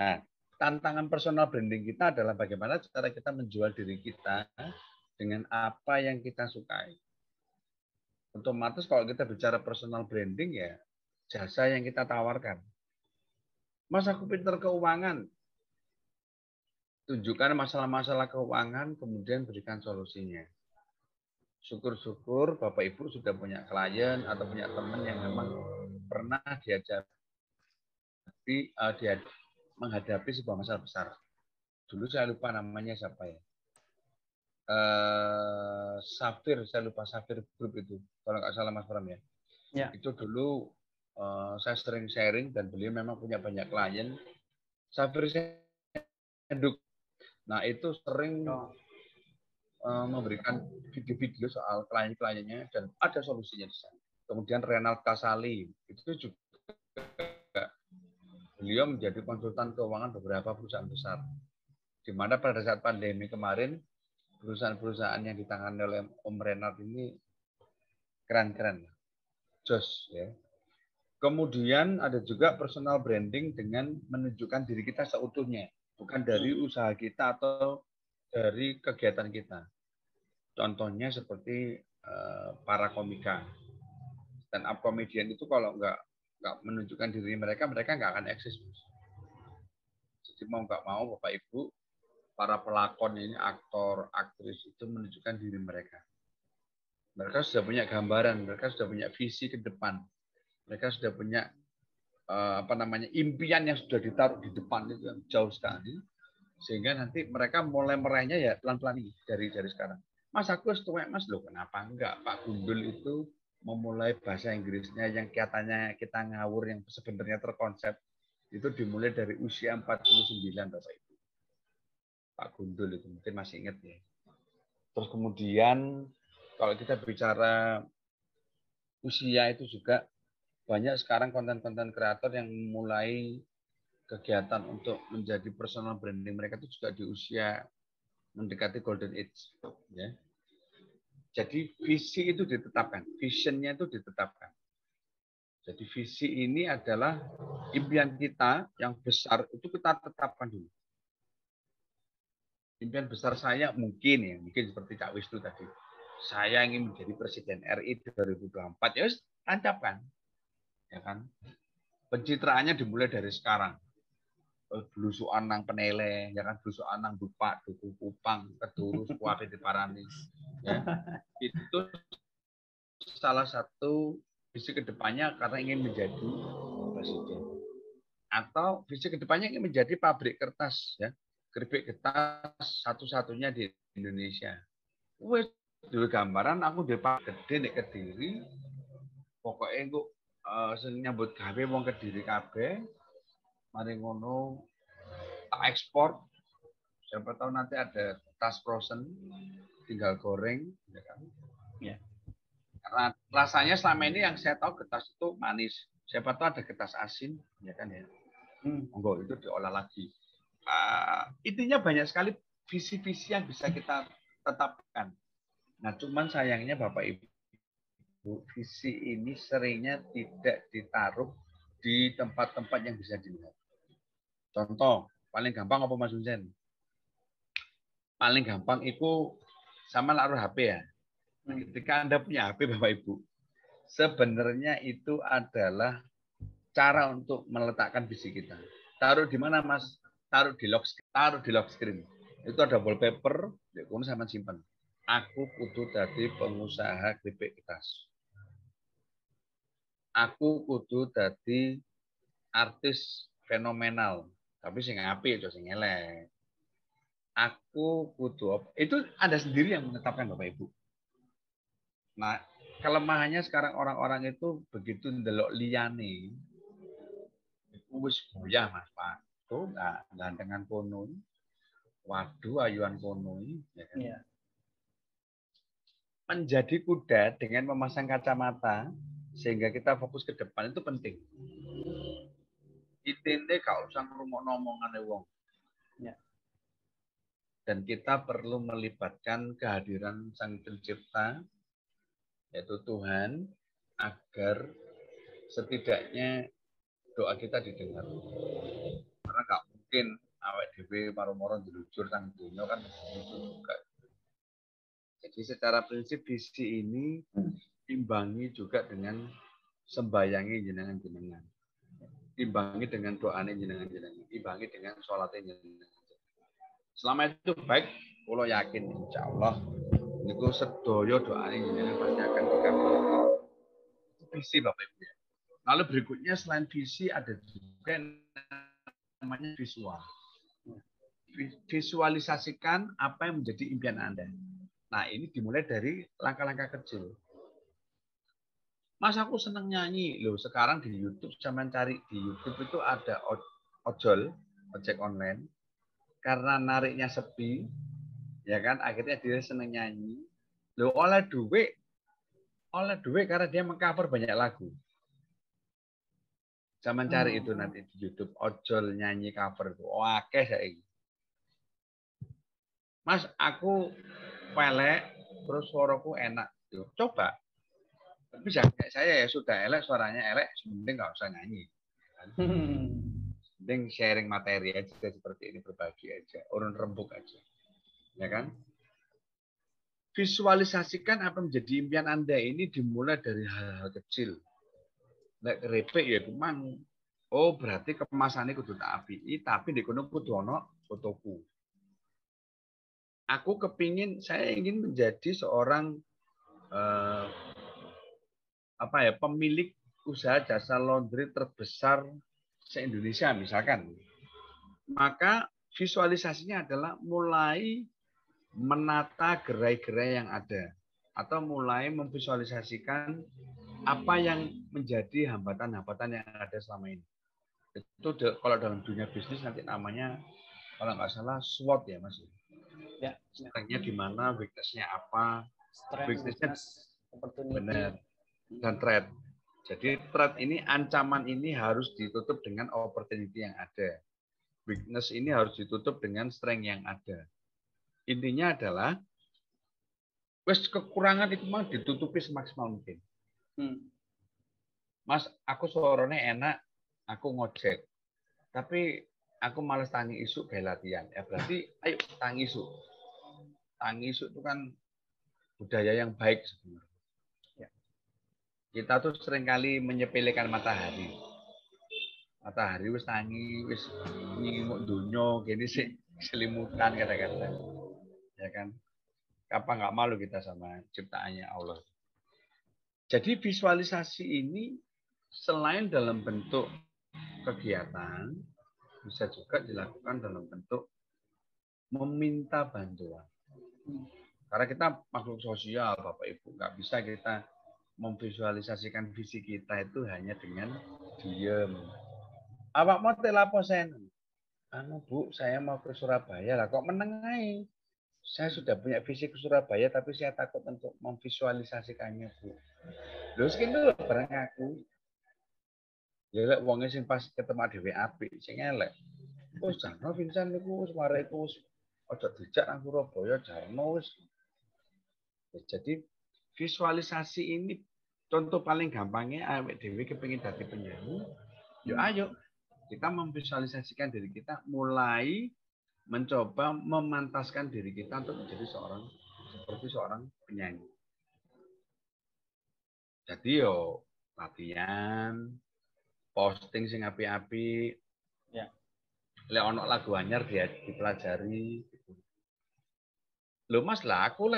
Nah, tantangan personal branding kita adalah bagaimana cara kita menjual diri kita dengan apa yang kita sukai. Otomatis kalau kita bicara personal branding ya jasa yang kita tawarkan. Mas, aku pinter keuangan. Tunjukkan masalah-masalah keuangan, kemudian berikan solusinya. Syukur-syukur Bapak Ibu sudah punya klien atau punya teman yang memang pernah dia menghadapi sebuah masalah besar. Dulu saya lupa namanya siapa ya. Safir, saya lupa Safir Group itu, kalau nggak salah Mas Pram ya. Ya. Itu dulu saya sering sharing dan beliau memang punya banyak klien. Safir Senduk. Nah itu sering memberikan video-video soal klien-kliennya dan ada solusinya di sana. Kemudian Renald Kasali itu juga beliau menjadi konsultan keuangan beberapa perusahaan besar. Di mana pada saat pandemi kemarin perusahaan-perusahaan yang ditangani oleh Om Renald ini keren-keren, jos ya. Kemudian ada juga personal branding dengan menunjukkan diri kita seutuhnya, bukan dari usaha kita atau dari kegiatan kita. Contohnya seperti para komika, stand up comedian itu kalau nggak menunjukkan diri mereka nggak akan eksis. Jadi mau nggak mau Bapak Ibu, para pelakon ini, aktor, aktris itu menunjukkan diri mereka. Mereka sudah punya gambaran, mereka sudah punya visi ke depan, mereka sudah punya impian yang sudah ditaruh di depan itu yang jauh sekali, sehingga nanti mereka mulai meraihnya ya pelan-pelan ini dari sekarang. Mas, aku setuwek Mas, loh kenapa enggak? Pak Gundul itu memulai bahasa Inggrisnya yang katanya kita ngawur, yang sebenarnya terkonsep, itu dimulai dari usia 49 Bapak Ibu. Pak Gundul itu mungkin masih ingat ya. Terus kemudian kalau kita bicara usia itu juga banyak sekarang konten-konten kreator yang mulai kegiatan untuk menjadi personal branding mereka itu juga di usia mendekati golden age ya. Jadi visi itu ditetapkan, visionnya itu ditetapkan. Jadi visi ini adalah impian kita yang besar itu kita tetapkan dulu. Impian besar saya mungkin seperti Cak Wisnu tadi. Saya ingin menjadi Presiden RI 2024, ya tancapkan. Ya kan? Pencitraannya dimulai dari sekarang. Belusukan nang penele, ya kan, belusukan nang dupak, duku kupang, kedurus, kuape diparani. Ya. Itu salah satu visi kedepannya karena ingin menjadi presiden. Atau visi kedepannya ingin menjadi pabrik kertas, ya. Keripik kertas satu-satunya di Indonesia. Wes dulu gambaran aku di Pak Gede nek Kediri. Pokoknya engko nyambut gawe wong Kediri kabeh. Mari ngono tak ekspor. Siapa tahu nanti ada tas frozen tinggal goreng, ya kan? Ya. Karena rasanya selama ini yang saya tahu getas itu manis. Siapa tahu ada getas asin, ya kan ya? Monggo itu diolah lagi. Intinya banyak sekali visi-visi yang bisa kita tetapkan. Nah, cuman sayangnya Bapak Ibu, visi ini seringnya tidak ditaruh di tempat-tempat yang bisa dilihat. Contoh, paling gampang apa Mas Hunsen? Paling gampang itu sama naruh HP ya. Ketika Anda punya HP Bapak Ibu, sebenarnya itu adalah cara untuk meletakkan visi kita. Taruh di mana Mas? Taruh di lock screen. Itu ada wallpaper, kemudian sama simpan. Aku kudu dadi pengusaha keripik kertas. Aku kudu dadi artis fenomenal, tapi sing apik aja sing elek. Aku kudu itu Anda sendiri yang menetapkan Bapak Ibu. Nah, kelemahannya sekarang orang-orang itu begitu ndelok liyane. Wis goyah Mas Pak. Tuh enggak gantengan kono. Waduh ayuan kono ya kan. Iya. Menjadi kuda dengan memasang kacamata sehingga kita fokus ke depan itu penting. Intine gak usah ngrungokno omongane wong. Ya. Dan kita perlu melibatkan kehadiran Sang Pencipta, yaitu Tuhan, agar setidaknya doa kita didengar. Karena nggak mungkin awak dhewe maro-maro diluncur sang dunya kan lucu juga. Jadi secara prinsip visi ini imbangi juga dengan sembayangi jenengan-jenengan. Imbangi dengan doane jenengan-jenengan, imbangi dengan sholatnya jenengan. Selama itu baik, kula yakin insyaallah niku sedaya doane jenengan pasti akan dikabulkan. Visi Bapak Ibu. Lalu berikutnya selain visi ada juga namanya visual. Visualisasikan apa yang menjadi impian Anda. Nah, ini dimulai dari langkah-langkah kecil. Mas, aku senang nyanyi. Loh, sekarang di YouTube, zaman cari di YouTube itu ada ojek online. Karena nariknya sepi, ya kan, akhirnya dia senang nyanyi. Loh, oleh duit karena dia mengcover banyak lagu. Zaman cari itu nanti di YouTube, ojol nyanyi cover itu. Oke saiki. Mas, aku pelek, terus suaraku enak. Yuk, coba. Tapi jangan kayak saya ya, sudah elek, suaranya elek, mending nggak usah nyanyi. Mending sharing materi aja seperti ini, berbagi aja, urun rembuk aja. Ya kan? Visualisasikan apa menjadi impian Anda ini dimulai dari hal-hal kecil. Lek keripik ya kumang. Oh, berarti kemasannya kudu tak apiki, tapi di kono kudu ono fotoku. Aku saya ingin menjadi seorang pemilik usaha jasa laundry terbesar se-Indonesia misalkan. Maka visualisasinya adalah mulai menata gerai-gerai yang ada atau mulai memvisualisasikan apa yang menjadi hambatan-hambatan yang ada selama ini. Itu kalau dalam dunia bisnis nanti namanya kalau nggak salah SWOT ya Mas. Ya. Strength-nya di mana, weakness-nya apa, weakness-nya benar dan threat. Jadi threat ini, ancaman ini harus ditutup dengan opportunity yang ada. Weakness ini harus ditutup dengan strength yang ada. Intinya adalah kekurangan itu memang ditutupi semaksimal mungkin. Mas, aku suaranya enak, aku ngojek. Tapi aku males tangi isu kayak latihan. Ya berarti ayo tangi isu. Tangi isu itu kan budaya yang baik sebenarnya. Ya. Kita tuh seringkali menyepelekan matahari. Matahari wis tangi, wis ngimuk dunyo, gini sih selimutan kata-kata. Ya kan? Apa nggak malu kita sama ciptaannya Allah. Jadi visualisasi ini selain dalam bentuk kegiatan, bisa juga dilakukan dalam bentuk meminta bantuan. Karena kita makhluk sosial, Bapak Ibu, nggak bisa kita memvisualisasikan visi kita itu hanya dengan diem. Awak mau telaposen? Anu Bu, saya mau ke Surabaya lah. Kok menengai? Saya sudah punya visi ke Surabaya, tapi saya takut untuk memvisualisasikannya, Bu. Lho, sing lho barang aku. Ya lek wonge sing pas ketemu dhewe apik, sing elek. Wis jarno Vincent niku wis mare iku wis aja dijak nang Surabaya jarno wis. Jadi visualisasi ini contoh paling gampangnya awake dhewe kepengin dadi penyanyi. Yo ayo kita memvisualisasikan diri kita mulai mencoba memantaskan diri kita untuk menjadi seperti seorang penyanyi. Jadi yo latihan, posting sing api-api. Ya. Lek ono lagu anyar dia dipelajari gitu. Lho Mas lah aku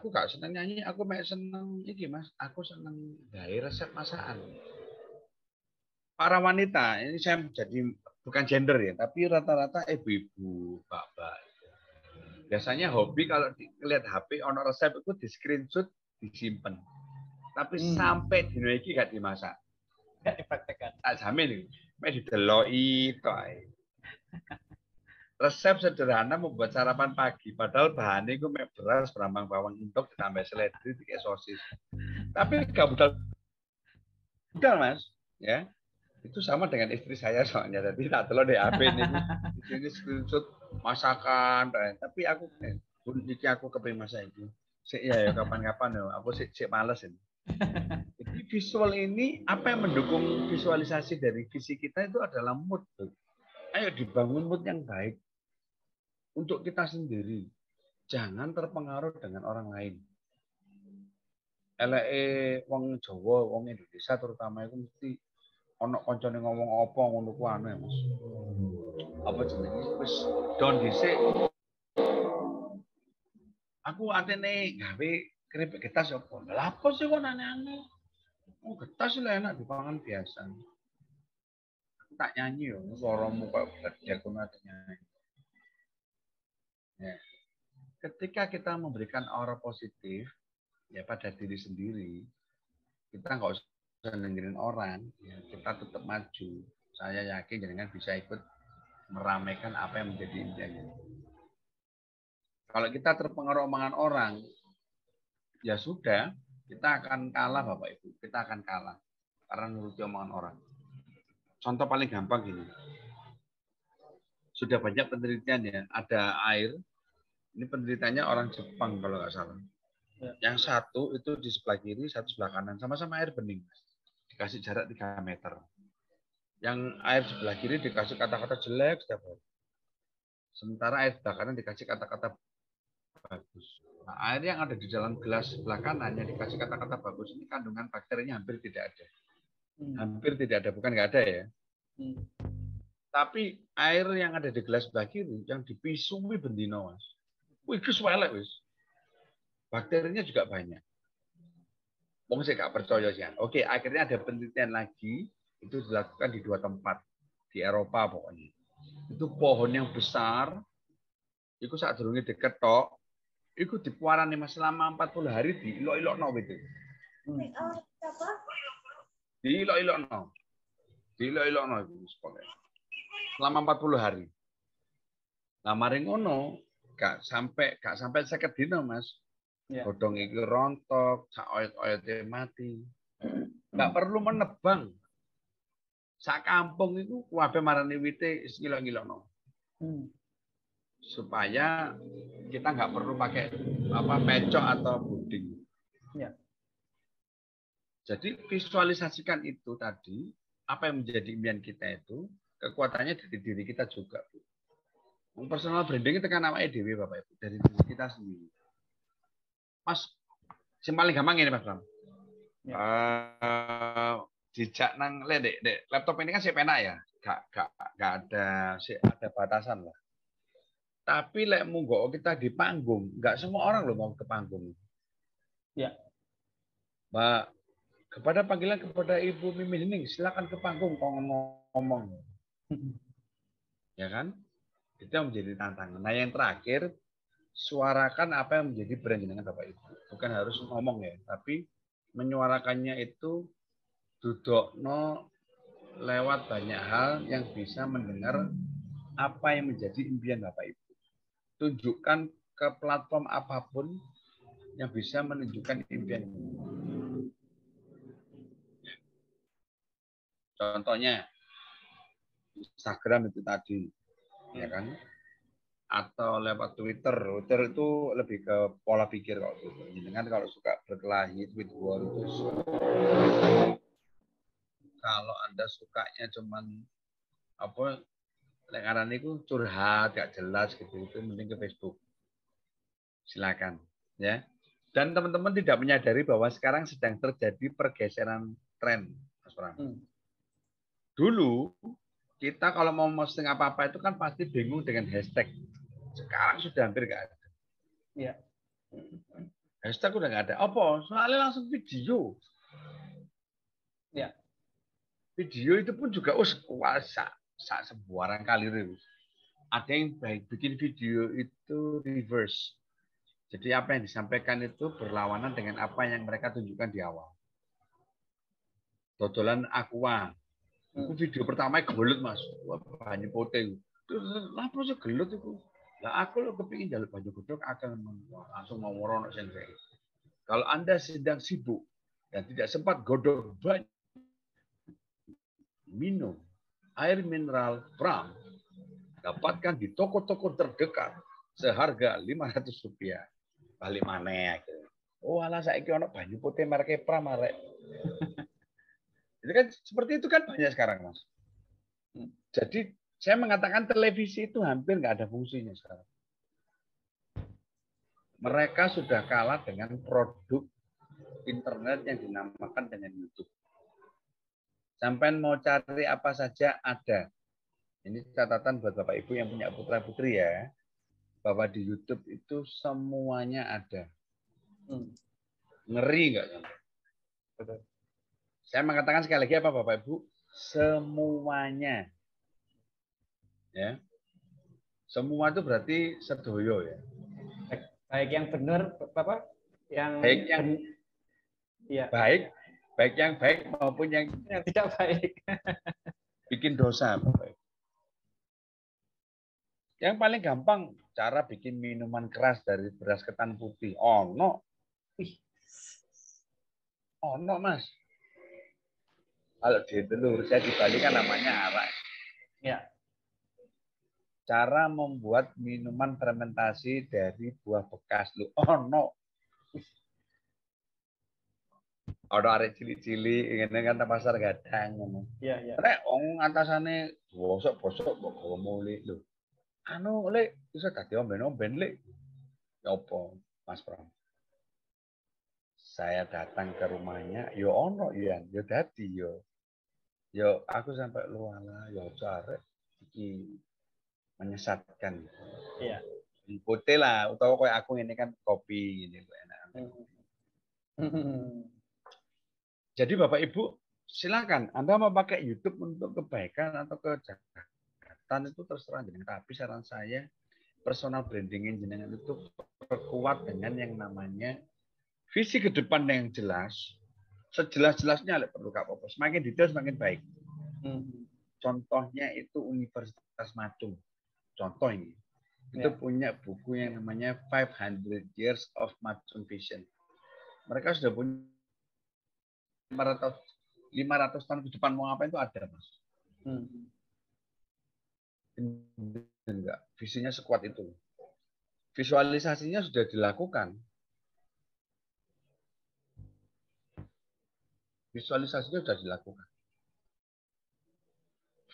gak seneng nyanyi, aku mek seneng iki Mas, aku seneng gawe resep masakan. Para wanita, ini saya jadi bukan gender ya, tapi rata-rata ibu-ibu, bapak. Biasanya hobi kalau lihat HP ono resep itu di screenshot, disimpan. Tapi sampai dino iki gak dimasak. Gak dipraktekkan. Tak jamin iki. Mek dideloki tok ae. Resep sederhana membuat sarapan pagi, padahal bahannya itu mek beras, berambang bawang entok ditambah seledri, kayak sosis. Tapi gak budal Mas, ya. Itu sama dengan istri saya soalnya. Jadi tak telur di HP ini screenshot masakan, tapi aku kepengin masak itu. Sik ya kapan-kapan ya, aku sik males ini. Jadi visual ini apa yang mendukung visualisasi dari visi kita itu adalah mood. Ayo dibangun mood yang baik. untuk kita sendiri. Jangan terpengaruh dengan orang lain. Eleke wong Jawa, wong Indonesia terutama itu mesti ana kancane ngomong apa ngono ku aneh, Mas. Apa jenenge wis don dhisik. Aku atene gawe keripik getas apa? Lah apa sih kok aneh-aneh? Oh, getas lah enak dipangan biasa. Aku tak nyanyi yo, suaramu kok gede aku nyanyi. Ya. Ketika kita memberikan aura positif ya pada diri sendiri, kita nggak usah dengerin orang, ya, kita tetap maju. Saya yakin jangan bisa ikut meramaikan apa yang menjadi impiannya. Kalau kita terpengaruh omongan orang, ya sudah, kita akan kalah Bapak Ibu. Kita akan kalah karena nuruti omongan orang. Contoh paling gampang gini. Sudah banyak penelitian ya, ada air. Ini penelitiannya orang Jepang kalau nggak salah. Ya. Yang satu itu di sebelah kiri, satu sebelah kanan. Sama-sama air bening. Dikasih jarak 3 meter. Yang air sebelah kiri dikasih kata-kata jelek setiap hari. Sementara air sebelah kanan dikasih kata-kata bagus. Nah, air yang ada di dalam gelas sebelah kanan yang dikasih kata-kata bagus ini kandungan bakterinya hampir tidak ada. Hampir tidak ada, bukan nggak ada ya. Tapi air yang ada di gelas sebelah kiri yang dipisumi bendino, Mas. Wih, kesuwelek wis. Bakterinya juga banyak. Wong saya nggak percaya sih. Oke, akhirnya ada penelitian lagi itu dilakukan di 2 tempat di Eropa pokoknya. Itu pohon yang besar, itu saat durunge diketok, itu dipuarani Mas selama 40 hari diilok-ilokno gitu. Diilok-ilokno. Diilok-ilokno itu pokoknya. Selama 40 hari. Nah, mari ngono, gak sampai 50 dino, Mas. Ya. Godhong iki rontok, sak oyot-oyote mati. Gak perlu menebang. Sak kampung itu kabeh marani wite ngilok-ngilokno. Supaya kita nggak perlu pakai pecok atau puding. Ya. Jadi visualisasikan itu tadi, apa yang menjadi impian kita itu, kekuatannya dari diri kita juga. Personal branding itu kan namanya dewi Bapak Ibu, dari diri kita sendiri. Mas, yang paling gampang ini Mas Bram. Ya. Dijak nang dek laptop ini kan si pena ya, gak ada batasan lah. Tapi lek munggo kita di panggung, nggak semua orang loh mau ke panggung. Ya. Mbak, kepada panggilan kepada Ibu Mimin Hening, silakan ke panggung kalau ngomong. Ya kan? Itu yang menjadi tantangan. Nah, yang terakhir, suarakan apa yang menjadi brand dengan Bapak Ibu. Bukan harus ngomong ya, tapi menyuarakannya itu dudukno lewat banyak hal yang bisa mendengar apa yang menjadi impian Bapak Ibu. Tunjukkan ke platform apapun yang bisa menunjukkan impian. Contohnya Instagram itu tadi, ya kan? Atau lewat Twitter. Twitter itu lebih ke pola pikir kok. Dengan kalau suka berkelahi, tweet war itu. Kalau Anda sukanya cuman apa? Lekaran itu curhat, gak jelas gitu, itu mending ke Facebook. Silakan, ya. Dan teman-teman tidak menyadari bahwa sekarang sedang terjadi pergeseran tren, Mas Pram. Dulu kita kalau mau posting apa-apa itu kan pasti bingung dengan hashtag. Sekarang sudah hampir nggak ada. Ya. Hashtag udah nggak ada. Apa? Soalnya langsung video. Ya. Video itu pun juga kuasa. Sembarang kali terus. Ada yang baik bikin video itu reverse. Jadi apa yang disampaikan itu berlawanan dengan apa yang mereka tunjukkan di awal. Dodolan aqua. Itu video pertama gelut Mas. Wah, banyu putih. Lah proses gelut itu. Lah aku lo kepingin jalur banyu godhog akan langsung mau ngorono sendiri. Kalau Anda sedang sibuk dan tidak sempat godhog banyu, minum air mineral Pram, dapatkan di toko-toko terdekat seharga Rp500. Balik mana gitu. Oh, alah saiki ono banyu putih merek Pram arek. Itu kan seperti itu kan banyak sekarang, Mas. Jadi saya mengatakan televisi itu hampir nggak ada fungsinya sekarang. Mereka sudah kalah dengan produk internet yang dinamakan dengan YouTube. Sampai mau cari apa saja ada. Ini catatan buat Bapak Ibu yang punya putra-putri ya. Bahwa di YouTube itu semuanya ada. Ngeri nggak? Saya mengatakan sekali lagi apa Bapak Ibu? Semuanya. Ya. Semua itu berarti sedoyo ya. Baik yang benar Bapak, yang baik yang ya. baik yang baik maupun yang tidak baik. Bikin dosa Bapak Ibu. Yang paling gampang cara bikin minuman keras dari beras ketan putih. Oh no. Oh no Mas. Kalau di telur saya di Bali kan namanya arak. Ya. Cara membuat minuman fermentasi dari buah bekas. Oh no. Ada arek cili-cili ngene kan pasar gadang. Iya, iya. Rek wong atasane bosok-bosok kok gawa muli lho. Anu lek bisa dadi omben-omben lek. Ya apa Mas Pram? Saya datang ke rumahnya, yo ono ya, yo dadi yo. Yo aku sampai luala, yo arek iki menyesatkan. Iya. Putih lah, utawa kayak aku ini kan kopi ini enak. Jadi Bapak Ibu silakan Anda mau pakai YouTube untuk kebaikan atau kejahatan itu terserah jenengan. Tapi saran saya personal branding jenengan itu perkuat dengan yang namanya visi ke depan yang jelas, sejelas-jelasnya perlu apa-apa. Semakin detail semakin baik. Contohnya itu Universitas Madung. Contoh ini. Itu punya buku yang namanya 500 Years of Madung Vision. Mereka sudah punya 500 tahun ke depan mau apa itu ada, Mas. Enggak, visinya sekuat itu. Visualisasinya sudah dilakukan. Visualisasinya sudah dilakukan.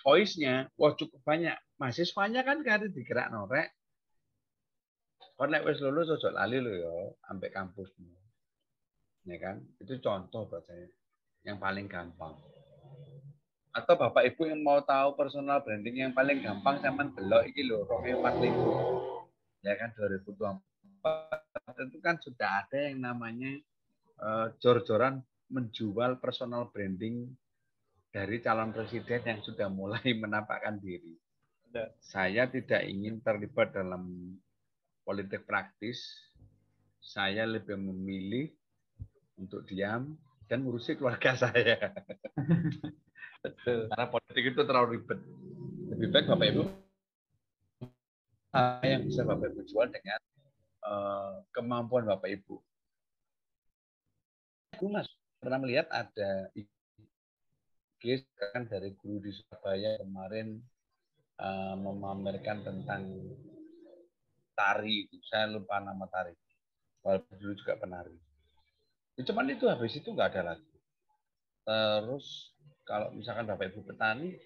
Voice-nya, wah cukup banyak. Mahasiswanya kan kali digerak norek. Kon nek wis lulus ojo lali lho ya, sampai kampusmu. Ya kan? Itu contoh buat saya. Yang paling gampang. Atau Bapak Ibu yang mau tahu personal branding yang paling gampang sampean delok iki lho, Romeo 45. Ya kan 2024 itu kan sudah ada yang namanya jor-joran menjual personal branding dari calon presiden yang sudah mulai menampakkan diri. Saya tidak ingin terlibat dalam politik praktis. Saya lebih memilih untuk diam dan ngurusi keluarga saya. Betul. Karena politik itu terlalu ribet. Lebih baik Bapak Ibu yang bisa Bapak Ibu jual dengan kemampuan Bapak Ibu. Aku Mas pernah melihat ada IG kan dari guru di Surabaya kemarin memamerkan tentang tari. Saya lupa nama tari. Walaupun dulu juga penari. Cuman itu habis itu nggak ada lagi. Terus kalau misalkan Bapak Ibu petani,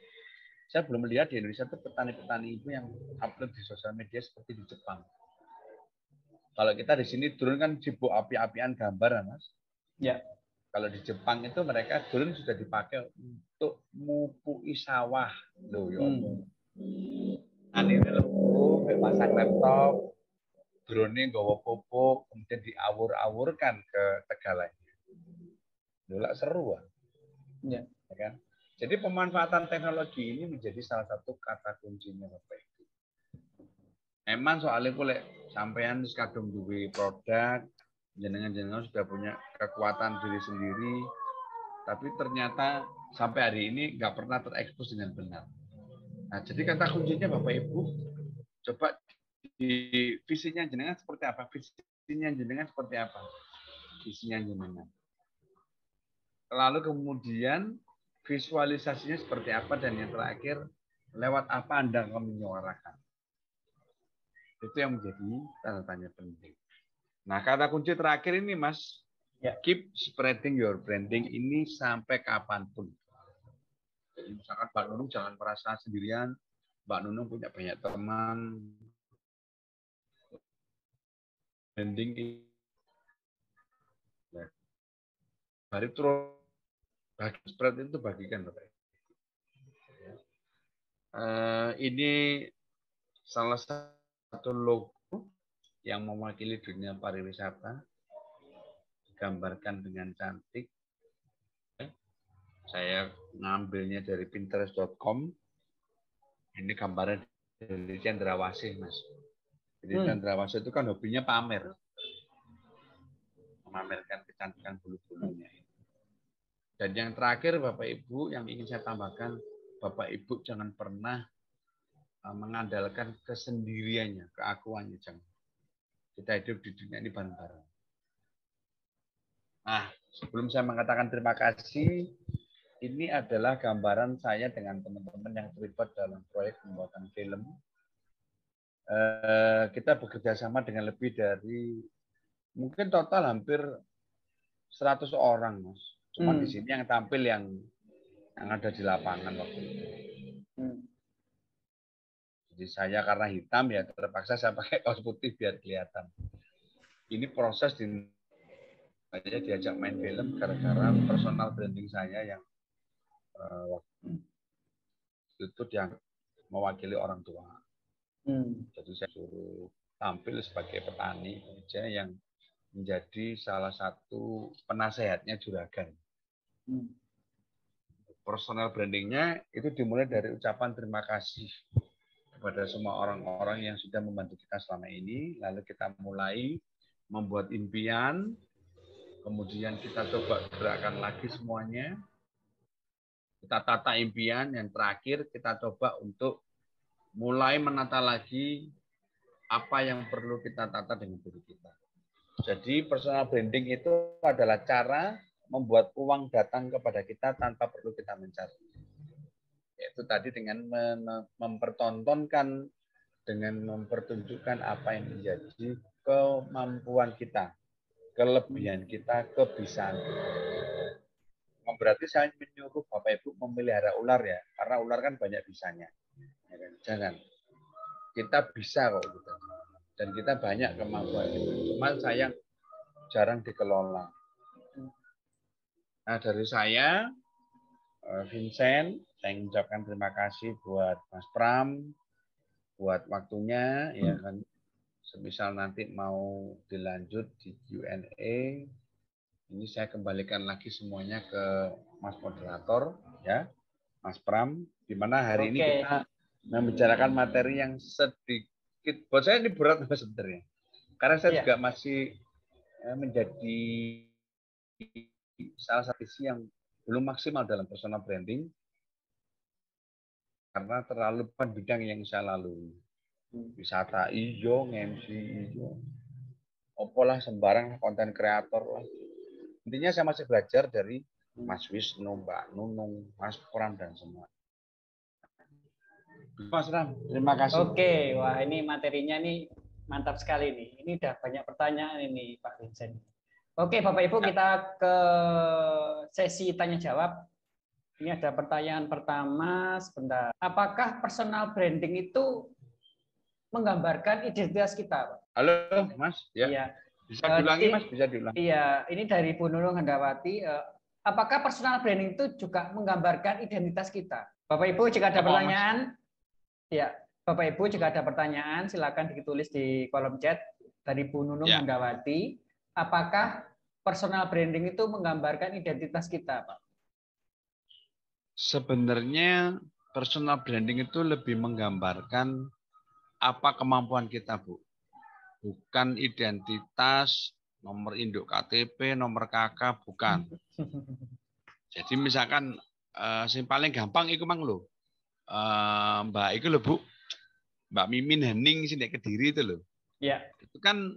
saya belum melihat di Indonesia itu petani-petani ibu yang upload di sosial media seperti di Jepang. Kalau kita di sini drone kan sibuk api-apian gambar, Mas. Ya. Kalau di Jepang itu mereka drone sudah dipakai untuk mupui sawah, loh ya. Ini loh, pasang laptop, drone-nya nggawa pupuk, kemudian diawur-awurkan ke Tegalanya. Loh, seru ah. Ya kan? Jadi pemanfaatan teknologi ini menjadi salah satu kata kuncinya Bapak Ibu. Emang soalnya boleh sampean wis kadung duwe produk, jenengan-jenengan sudah punya kekuatan diri sendiri, tapi ternyata sampai hari ini nggak pernah terekspos dengan benar. Nah, jadi kata kuncinya Bapak Ibu, coba di visinya jenengan seperti apa? Visinya jenengan seperti apa? Visinya jenengan. Lalu kemudian visualisasinya seperti apa, dan yang terakhir lewat apa Anda akan menyuarakan. Itu yang menjadi tanda tanya penting. Nah, kata kunci terakhir ini Mas, ya, keep spreading your branding ini sampai kapanpun. Jadi misalkan Mbak Nunung jangan merasa sendirian, Mbak Nunung punya banyak teman. branding hari terus bagi spread itu bagikan Bapak. Ini salah satu logo yang mewakili dunia pariwisata, digambarkan dengan cantik. Saya ngambilnya dari pinterest.com. Ini gambarnya dari Cendrawasih, Mas. Jadi Cendrawasih itu kan hobinya pamer. Memamerkan kecantikan bulu-bulunya. Dan yang terakhir, Bapak Ibu, yang ingin saya tambahkan, Bapak Ibu jangan pernah mengandalkan kesendiriannya, keakuannya. Jangan. Kita hidup di dunia ini bareng-bareng. Nah, sebelum saya mengatakan terima kasih, ini adalah gambaran saya dengan teman-teman yang terlibat dalam proyek pembuatan film. Kita bekerja sama dengan lebih dari, mungkin total hampir 100 orang, Mas. Cuma di sini yang tampil yang ada di lapangan waktu itu. Jadi saya karena hitam ya terpaksa saya pakai kaos putih biar kelihatan. Ini proses saya diajak main film gara-gara personal branding saya yang waktu itu yang mewakili orang tua. Jadi saya suruh tampil sebagai petani aja yang menjadi salah satu penasehatnya juragan. Personal brandingnya itu dimulai dari ucapan terima kasih kepada semua orang-orang yang sudah membantu kita selama ini. Lalu kita mulai membuat impian, kemudian kita coba gerakkan lagi semuanya. Kita tata impian, yang terakhir kita coba untuk mulai menata lagi apa yang perlu kita tata dengan diri kita. Jadi personal branding itu adalah cara membuat uang datang kepada kita tanpa perlu kita mencari. Yaitu tadi dengan mempertontonkan, dengan mempertunjukkan apa yang menjadi kemampuan kita, kelebihan kita, kebisaan kita. Berarti saya menyuruh Bapak Ibu memelihara ular ya, karena ular kan banyak bisanya. Jangan. Kita bisa kok gitu. Dan kita banyak kemampuan. Cuma sayang jarang dikelola. Nah dari saya, Vincent, saya mengucapkan terima kasih buat Mas Pram, buat waktunya, ya kan. Semisal nanti mau dilanjut di Q&A, ini saya kembalikan lagi semuanya ke Mas Moderator, ya, Mas Pram, di mana hari ini kita membicarakan materi yang sedikit, buat saya ini berat sebenarnya, karena saya juga masih menjadi salah satu sisi yang belum maksimal dalam personal branding, karena terlalu banyak bidang yang saya lalui. Wisata ijo, MC ijo, opolah sembarang konten kreator lah. Intinya saya masih belajar dari Mas Wisnu, Mbak Nunung, Mas Pram dan semua. Mas Ram, terima kasih. Oke, wah ini materinya nih mantap sekali nih. Ini udah banyak pertanyaan ini Pak Vincent. Oke, Bapak Ibu, kita ke sesi tanya jawab. Ini ada pertanyaan pertama, sebentar. Apakah personal branding itu menggambarkan identitas kita, Pak? Halo, Mas. Ya. Iya. Bisa diulangi, Mas? Bisa diulangi. Iya, ini dari Bu Nurul Handawati. Apakah personal branding itu juga menggambarkan identitas kita? Bapak Ibu, jika ada pertanyaan, ya, Bapak Ibu, jika ada pertanyaan, silakan ditulis di kolom chat dari Bu Nurul Handawati. Apakah personal branding itu menggambarkan identitas kita, Pak? Sebenarnya personal branding itu lebih menggambarkan apa kemampuan kita, Bu. Bukan identitas, nomor induk KTP, nomor KK, bukan. Jadi misalkan yang paling gampang itu mang lo, Mbak itu lo Bu, Mbak Mimin Hening sini Kediri itu lo. Ya. Itu kan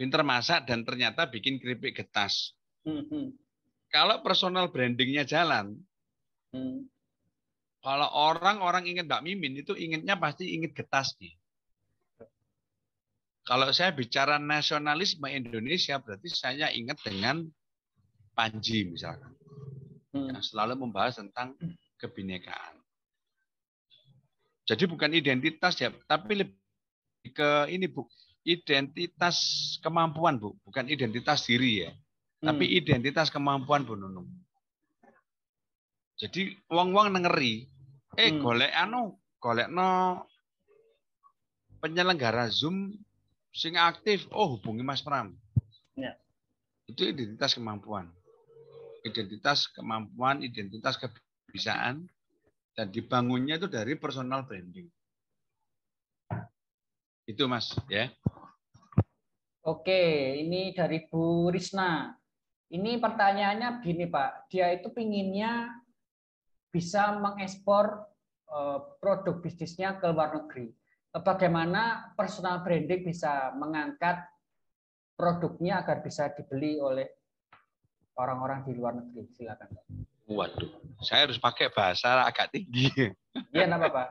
pinter masak dan ternyata bikin keripik getas. Kalau personal brandingnya jalan, kalau orang ingat Mbak Mimin itu ingatnya pasti ingat getasnya. Kalau saya bicara nasionalisme Indonesia, berarti saya ingat dengan Panji misalkan, yang selalu membahas tentang kebinekaan. Jadi bukan identitas ya, tapi lebih ke ini Bu, identitas kemampuan, Bu. Bukan identitas diri ya. Tapi identitas kemampuan, Bu Nunung. Jadi wong-wong ngeri. Golekno penyelenggara Zoom sing aktif. Oh, hubungi Mas Pram. Ya. Itu identitas kemampuan. Identitas kemampuan, identitas kebisaan, dan dibangunnya itu dari personal branding. Itu Mas, ya. Oke, ini dari Bu Risna. Ini pertanyaannya gini Pak, dia itu pinginnya bisa mengekspor produk bisnisnya ke luar negeri. Bagaimana personal branding bisa mengangkat produknya agar bisa dibeli oleh orang-orang di luar negeri? Silakan. Waduh, saya harus pakai bahasa agak tinggi. Iya, enggak apa-apa.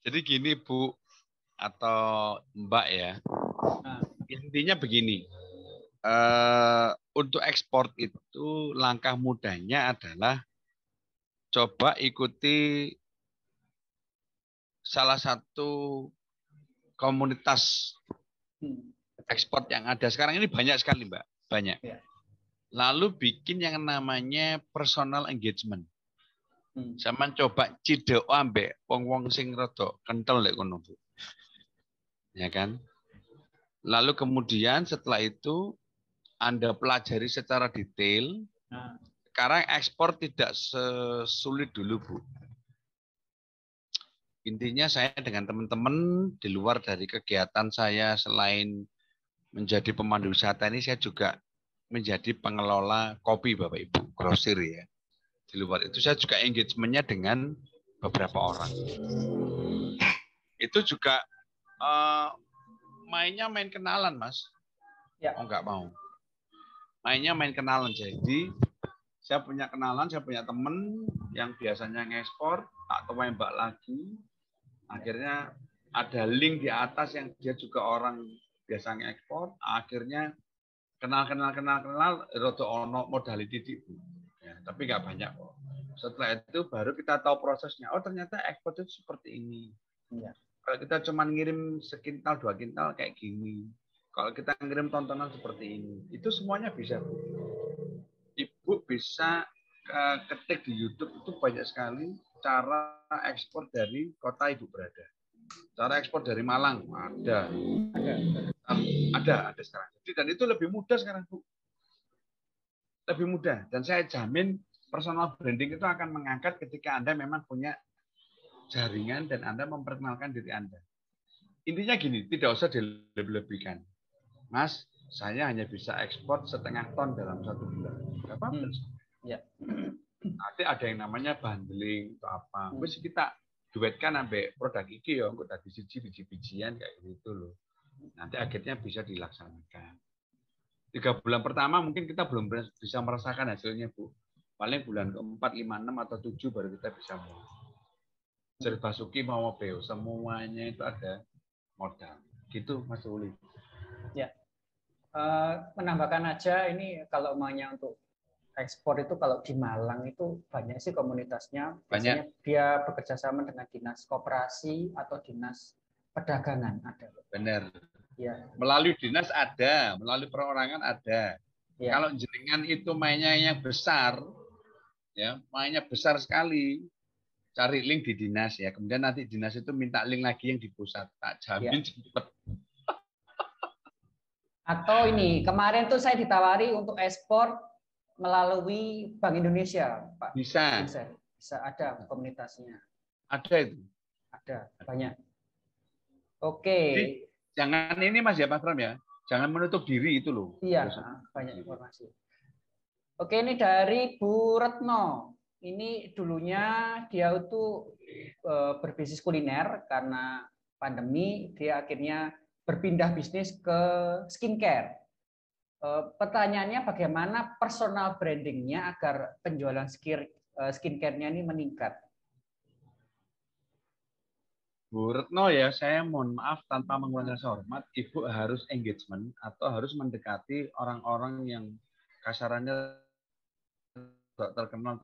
Jadi gini Bu atau Mbak ya, intinya begini. Untuk ekspor itu langkah mudahnya adalah coba ikuti salah satu komunitas ekspor yang ada sekarang ini, banyak sekali Mbak, banyak. Lalu bikin yang namanya personal engagement. Sama coba cidek ambek wong-wong sing rada kental lek kono Bu. Ya kan? Lalu kemudian setelah itu Anda pelajari secara detail. Sekarang ekspor tidak sesulit dulu, Bu. Intinya saya dengan teman-teman di luar dari kegiatan saya, selain menjadi pemandu wisata ini, saya juga menjadi pengelola kopi Bapak Ibu, grosir ya. Di luar itu saya juga engagementnya dengan beberapa orang. Itu juga mainnya main kenalan, Mas. Ya. Oh, enggak mau. Mainnya main kenalan. Jadi saya punya kenalan, saya punya teman yang biasanya ngekspor, tak tembak lagi. Akhirnya ada link di atas yang dia juga orang biasa ngekspor. Akhirnya kenal, rodo ono modali titik. Ya, tapi nggak banyak kok. Setelah itu baru kita tahu prosesnya. Oh, ternyata ekspor itu seperti ini. Ya. Kalau kita cuma ngirim sekintal, 2 kintal kayak gini. Kalau kita ngirim tontonan seperti ini, itu semuanya bisa. Ibu bisa ketik di YouTube, itu banyak sekali cara ekspor dari kota Ibu berada. Cara ekspor dari Malang ada sekarang. Dan itu lebih mudah sekarang, Bu. Lebih mudah. Dan saya jamin personal branding itu akan mengangkat ketika Anda memang punya jaringan dan Anda memperkenalkan diri Anda. Intinya gini, tidak usah dilebih-lebihkan. Mas, saya hanya bisa ekspor 0,5 ton dalam 1 bulan. Tidak apa-apa. Ya. Nanti ada yang namanya bundling atau apa. Terus kita duetkan sampai produk iki ya, untuk tadi biji-bijian kayak gitu loh. Nanti akhirnya bisa dilaksanakan. 3 bulan pertama mungkin kita belum bisa merasakan hasilnya, Bu. Paling bulan ke-4, 5, 6, atau 7 baru kita bisa mulai. Serba suki mau beo, semuanya itu ada modal. Gitu, Mas Uli. Ya. Menambahkan aja, ini kalau maunya untuk ekspor itu kalau di Malang itu banyak sih komunitasnya. Biasanya dia bekerja sama dengan dinas koperasi atau dinas perdagangan ada. Benar. Ya. Melalui dinas ada, melalui perorangan ada. Ya. Kalau jenengan itu mainnya yang besar, ya mainnya besar sekali, cari link di dinas ya. Kemudian nanti dinas itu minta link lagi yang di pusat, tak jamin cepet. Atau ini kemarin tuh saya ditawari untuk ekspor melalui Bank Indonesia, Pak. Bisa ada komunitasnya. Ada itu. Ada banyak. Oke. Jadi, jangan ini Mas ya, Mas Pram ya. Jangan menutup diri itu loh. Iya, banyak informasi. Oke, ini dari Bu Retno. Ini dulunya dia itu berbisnis kuliner, karena pandemi dia akhirnya berpindah bisnis ke skincare. Pertanyaannya bagaimana personal brandingnya agar penjualan skincare-nya ini meningkat? Bu Retno ya, saya mohon maaf tanpa mengurangi rasa hormat, Ibu harus engagement atau harus mendekati orang-orang yang kasarannya terkenal.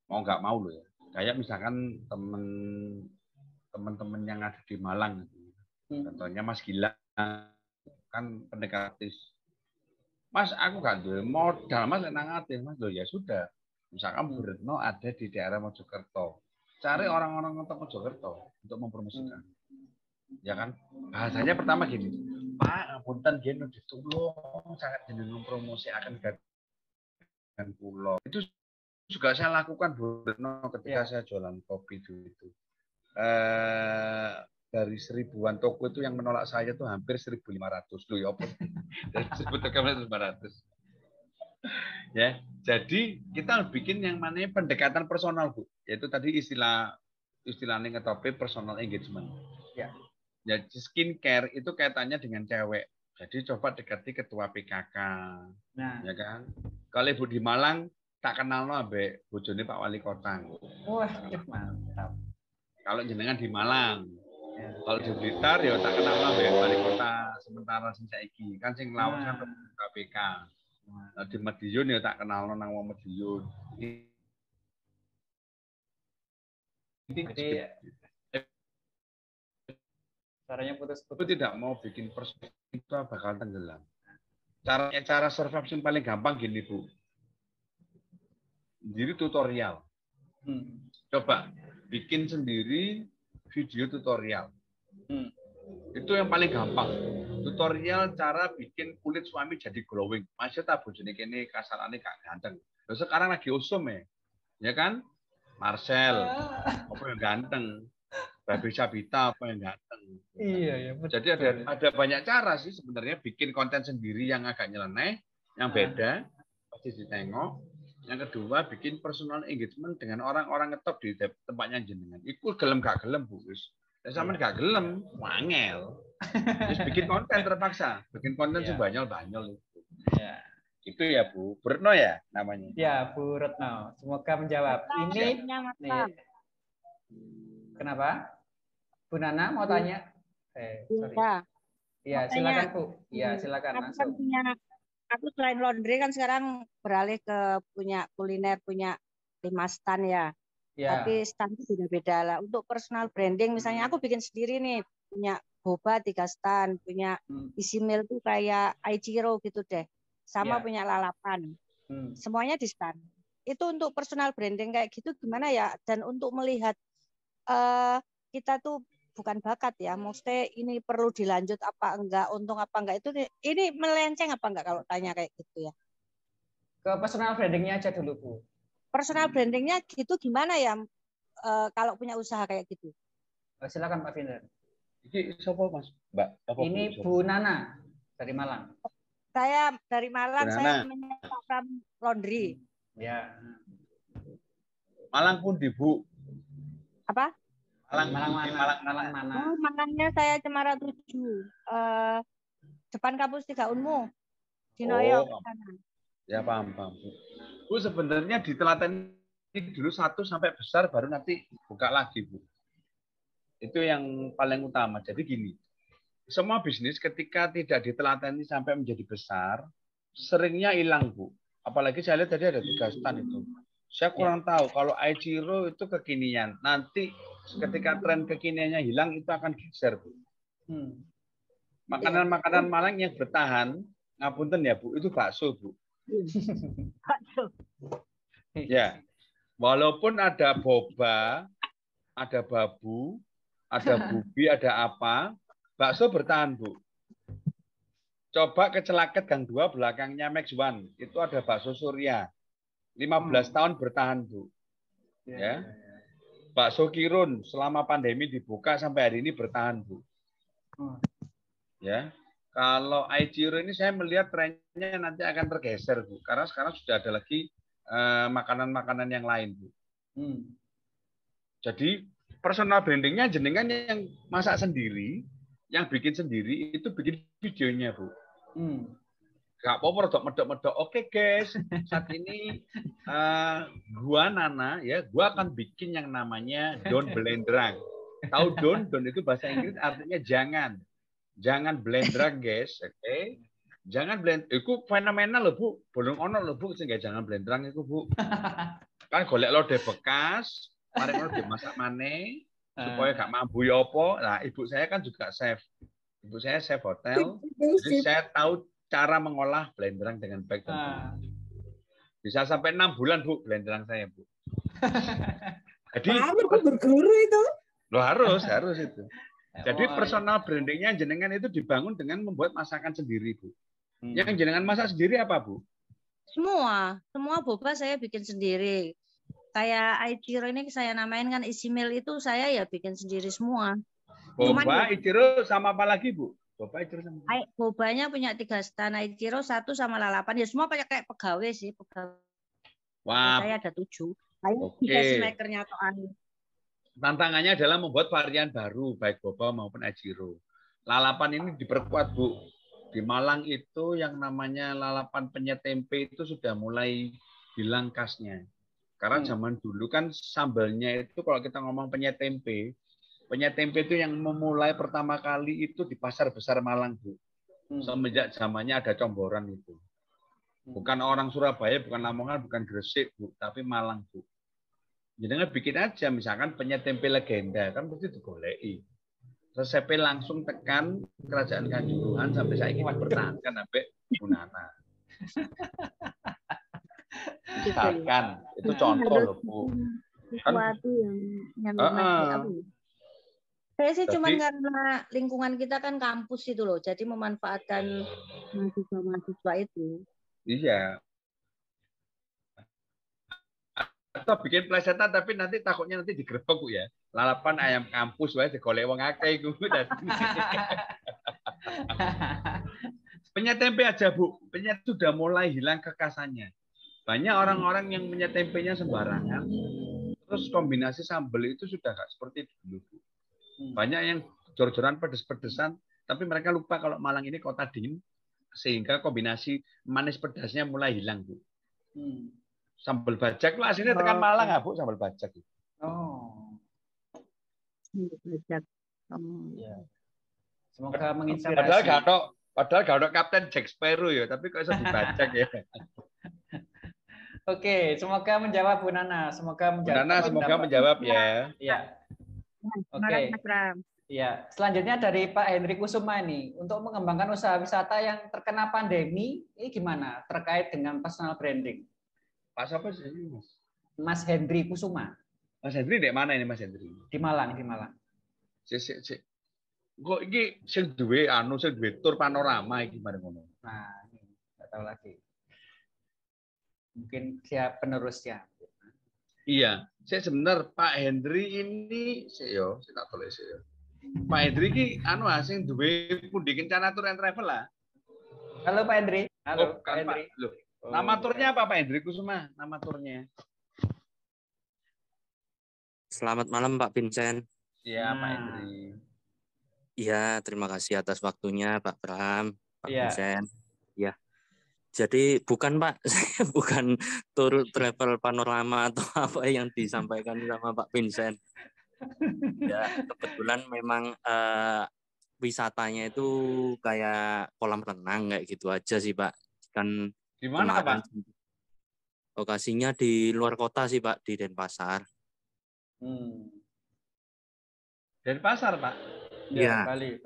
Mau nggak mau loh ya. Kayak misalkan teman-teman yang ada di Malang. Contohnya Mas Gilang kan pendekatan. Mas, aku gak duwe modal, Mas nang ati, Mas. Loh ya sudah. Misalkan Bu Retno ada di daerah Mojokerto. Cari orang-orang untuk Mojokerto untuk mempromosikan. Ya kan? Bahasanya pertama gini, Pak, ngapunten gini ditulung sangat jenengan promosi akan dan pulau. Itu juga saya lakukan Bu Retno ketika saya jualan kopi itu. Dari 1000-an toko itu yang menolak saya tuh hampir 1.500. Loh ya apa? Dari 1.500. Ya, jadi kita bikin yang namanya pendekatan personal, Bu. Yaitu tadi istilahnya ngetopik personal engagement. Ya. Jadi skincare itu kaitannya dengan cewek. Jadi coba dekati ketua PKK. Nah, ya kan? Kalau Ibu di Malang tak kenal ambek bojone Pak Wali Kota. Wah, mantap. Kalau jenengan di Malang, ya, kalau di Blitar ya tak kenal ambek Wali Kota sementara sing saiki. Kan sing lawas kan KPK. Nah, di Madiun ya tak kenal nang wong Madiun. Jadi caranya putus-putus. Itu tidak mau bikin perspektif itu bakal tenggelam. Cara survive yang paling gampang gini, Bu. Jadi tutorial. Coba bikin sendiri video tutorial. Itu yang paling gampang. Tutorial cara bikin kulit suami jadi glowing. Masih tak bojone kene kasarane gak ganteng. Terus sekarang lagi usum ya. Ya kan? Marcel apa yang ganteng. Babi Sabita apa yang ganteng. Iya, ya, betul. Jadi ada banyak cara sih sebenarnya bikin konten sendiri yang agak nyeleneh, yang beda, pasti ditengok. Yang kedua, bikin personal engagement dengan orang-orang ngetop di tempatnya jenengan. Iku gelem gak gelem, Bu. Sama gak gelem, wangel. Terus bikin konten terpaksa, bikin konten sebanyol-banyol itu. Ya. Itu ya, Bu. Bu Retno ya namanya. Ya, Bu Retno. Semoga menjawab. Ini nih. Kenapa? Bu Nana mau tanya? Sorry. Iya, silakan Bu. Iya, silakan langsung. Aku selain laundry kan sekarang beralih ke punya kuliner, punya 5 stand ya. Tapi stand itu beda-beda lah. Untuk personal branding misalnya aku bikin sendiri nih, punya boba 3 stand, punya isi meal tuh kayak Aichiro gitu deh. Sama punya lalapan. Semuanya di stand. Itu untuk personal branding kayak gitu gimana ya? Dan untuk melihat kita tuh bukan bakat ya, maksudnya ini perlu dilanjut apa enggak, untung apa enggak, itu ini melenceng apa enggak kalau tanya kayak gitu ya. Ke personal brandingnya aja dulu, Bu. Personal brandingnya gitu gimana ya kalau punya usaha kayak gitu? Silakan Pak Vinder. Ini siapa Mas? Mbak? Apa, ini Bu Nana dari Malang. Saya dari Malang, saya menyatakan laundry. Ya. Malang pun di Bu. Apa? Malang mana? Oh, Malangnya saya Cemara 7. Depan kampus 3 Unmu. Di Noyo. Ya paham. Bu sebenarnya ditelaten dulu 1 sampai besar baru nanti buka lagi, Bu. Itu yang paling utama. Jadi gini, semua bisnis ketika tidak ditelateni sampai menjadi besar, seringnya hilang, Bu. Apalagi saya lihat tadi ada 3 stand itu. Saya kurang tahu kalau Aichiro itu kekinian. Nanti ketika tren kekiniannya hilang itu akan geser, Bu. Makanan-makanan Malang yang bertahan, ngapunten ya, Bu, itu bakso, Bu. Bakso. Ya. Walaupun ada boba, ada babu, ada bubi, ada apa, bakso bertahan, Bu. Coba ke Celaket Gang 2 belakangnya Max One, itu ada bakso Surya. 15 tahun bertahan, Bu. Ya. Bakso Kirun selama pandemi dibuka sampai hari ini bertahan, Bu. Ya. Kalau Aichiro ini saya melihat trennya nanti akan tergeser, Bu. Karena sekarang sudah ada lagi makanan-makanan yang lain, Bu. Jadi personal brandingnya jenengan yang masak sendiri, yang bikin sendiri, itu bikin videonya, Bu. Gak apa-apa rodok medok-medok. Oke guys, saat ini gua Nana ya, gua akan bikin yang namanya Don Blendrang. Tahu Don itu bahasa Inggris artinya jangan blendrang guys, oke? Jangan blend, itu fenomenal loh Bu, bolong ono loh Bu, sehingga jangan blendrang itu Bu. Kan golek lodeh bekas, mari ngono dimasak maneh supaya gak mambu ya apa. Nah, ibu saya kan juga chef. Ibu saya chef hotel, jadi saya tahu cara mengolah blenderang dengan baik. Bisa sampai 6 bulan, Bu, blenderang saya, Bu. Jadi berguru itu. Loh harus itu. Jadi personal brandingnya jenengan itu dibangun dengan membuat masakan sendiri, Bu. Yang jenengan masak sendiri apa, Bu? Semua boba saya bikin sendiri. Kayak Aichiro ini saya namain kan isi meal itu saya ya bikin sendiri semua. Boba, Aichiro sama apa lagi, Bu? Boba, Aichiro sama. Bobanya punya 3 stand, Aichiro 1 sama lalapan. Ya semua pakai kayak pegawai sih, pegawai. Wah. Saya ada 7. Oke. Makernya atau Tantangannya adalah membuat varian baru baik boba maupun Aichiro. Lalapan ini diperkuat, Bu. Di Malang itu yang namanya lalapan penyet tempe itu sudah mulai hilang khasnya. Karena zaman dulu kan sambalnya itu kalau kita ngomong penyet tempe itu yang memulai pertama kali itu di pasar besar Malang, Bu. Semenjak zamannya ada comboran itu. Bukan orang Surabaya, bukan Lamongan, bukan Gresik, Bu, tapi Malang, Bu. Jadi bikin aja misalkan penyet tempe legenda kan pasti digoleki. Resepnya langsung tekan Kerajaan Kanjuruhan sampai saya ini bertahankan sampai Bunana. Misalkan itu contoh loh, Bu. Sesuatu yang saya sih cuma karena lingkungan kita kan kampus itu loh, jadi memanfaatkan mahasiswa itu. Iya. Atau bikin plesetan tapi nanti takutnya nanti digerebek, Bu ya. Lalapan ayam kampus wae digolek wong akeh iku. Penyet tempe aja, Bu. Penyet sudah mulai hilang kekasannya. Banyak orang-orang yang penyet tempenya sembarangan. Terus kombinasi sambal itu sudah nggak seperti dulu, Bu. Banyak yang jor-joran pedes-pedesan, tapi mereka lupa kalau Malang ini kota dingin, sehingga kombinasi manis pedasnya mulai hilang, Bu. Sambal bajak lah aslinya tekan Malang, Bu, sambal bajak. Bajak. Ya. Semoga menginspirasi. Padahal gak ada Kapten Jack Sparrow ya, tapi kok bisa dibajak ya. Oke, semoga menjawab Bu Nana. Semoga menjawab ya. Iya. Oke. Ya, selanjutnya dari Pak Henry Kusuma nih, untuk mengembangkan usaha wisata yang terkena pandemi, ini gimana terkait dengan personal branding? Pak siapa sih, Mas? Mas Henry Kusuma. Mas Henry di mana ini, Mas Henry? Di Malang. Kok iki sing duwe tur panorama iki bareng ngono. Nah, ini enggak tahu lagi. Mungkin dia penerusnya. Iya, saya sebentar Pak Henry ini saya tak tulis ya. Pak Henry ki sing duwe Pundi Kencana Tour and Travel lah. Halo Pak Henry. Halo Pak Henry. Nama turnya apa Pak Henry Kusuma? Nama turnya. Selamat malam Pak Vincent. Iya, Pak Henry. Iya, terima kasih atas waktunya Pak Bram, Pak Vincent. Ya. Jadi bukan Pak, saya bukan tour travel panorama atau apa yang disampaikan sama Pak Vincent. Ya, kebetulan memang wisatanya itu kayak kolam renang kayak gitu aja sih Pak. Kan di mana Pak? Lokasinya di luar kota sih Pak, di Denpasar. Denpasar Pak? Ya, Bali.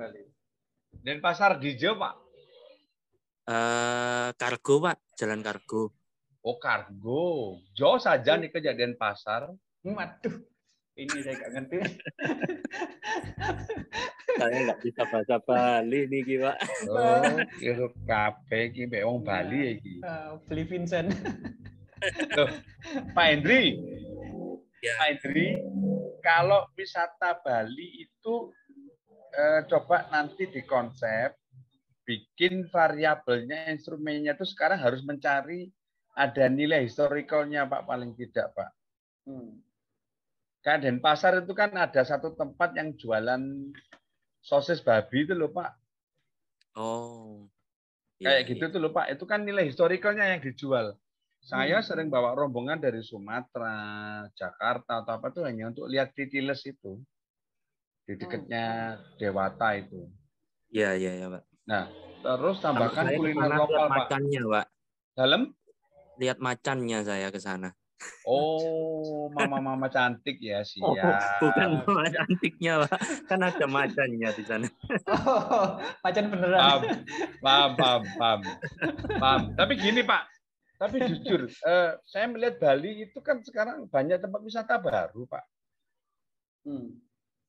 Denpasar di Jawa Pak? Kargo Pak, Jalan Kargo. Oh Kargo, jauh saja nih kejadian pasar. Waduh, ini saya nggak ngerti. Saya nggak bisa bahasa Bali nih Pak. Oh, kira kabeh iki mbek wong Bali iki. Beli Vincent. Loh, Pak Hendri. Ya. Pak Hendri, kalau wisata Bali itu coba nanti dikonsep bikin variabelnya, instrumennya itu sekarang harus mencari ada nilai historicalnya Pak, paling tidak Pak. Kan Denpasar itu kan ada satu tempat yang jualan sosis babi itu loh Pak. Oh. Kayak gitu tuh loh Pak, itu kan nilai historicalnya yang dijual. Saya sering bawa rombongan dari Sumatera, Jakarta atau apa tuh hanya untuk lihat Titiles itu. Di dekatnya Dewata itu. Iya Pak. Nah, terus tambahkan kuliner lokal Pak. Macannya, Pak. Dalam? Lihat macannya saya ke sana. Oh, mama-mama cantik ya, siap. Oh, bukan mama cantiknya, Pak. Kan ada macannya di sana. Oh, macan beneran. Paham. Tapi gini, Pak. Tapi jujur, saya melihat Bali itu kan sekarang banyak tempat wisata baru, Pak.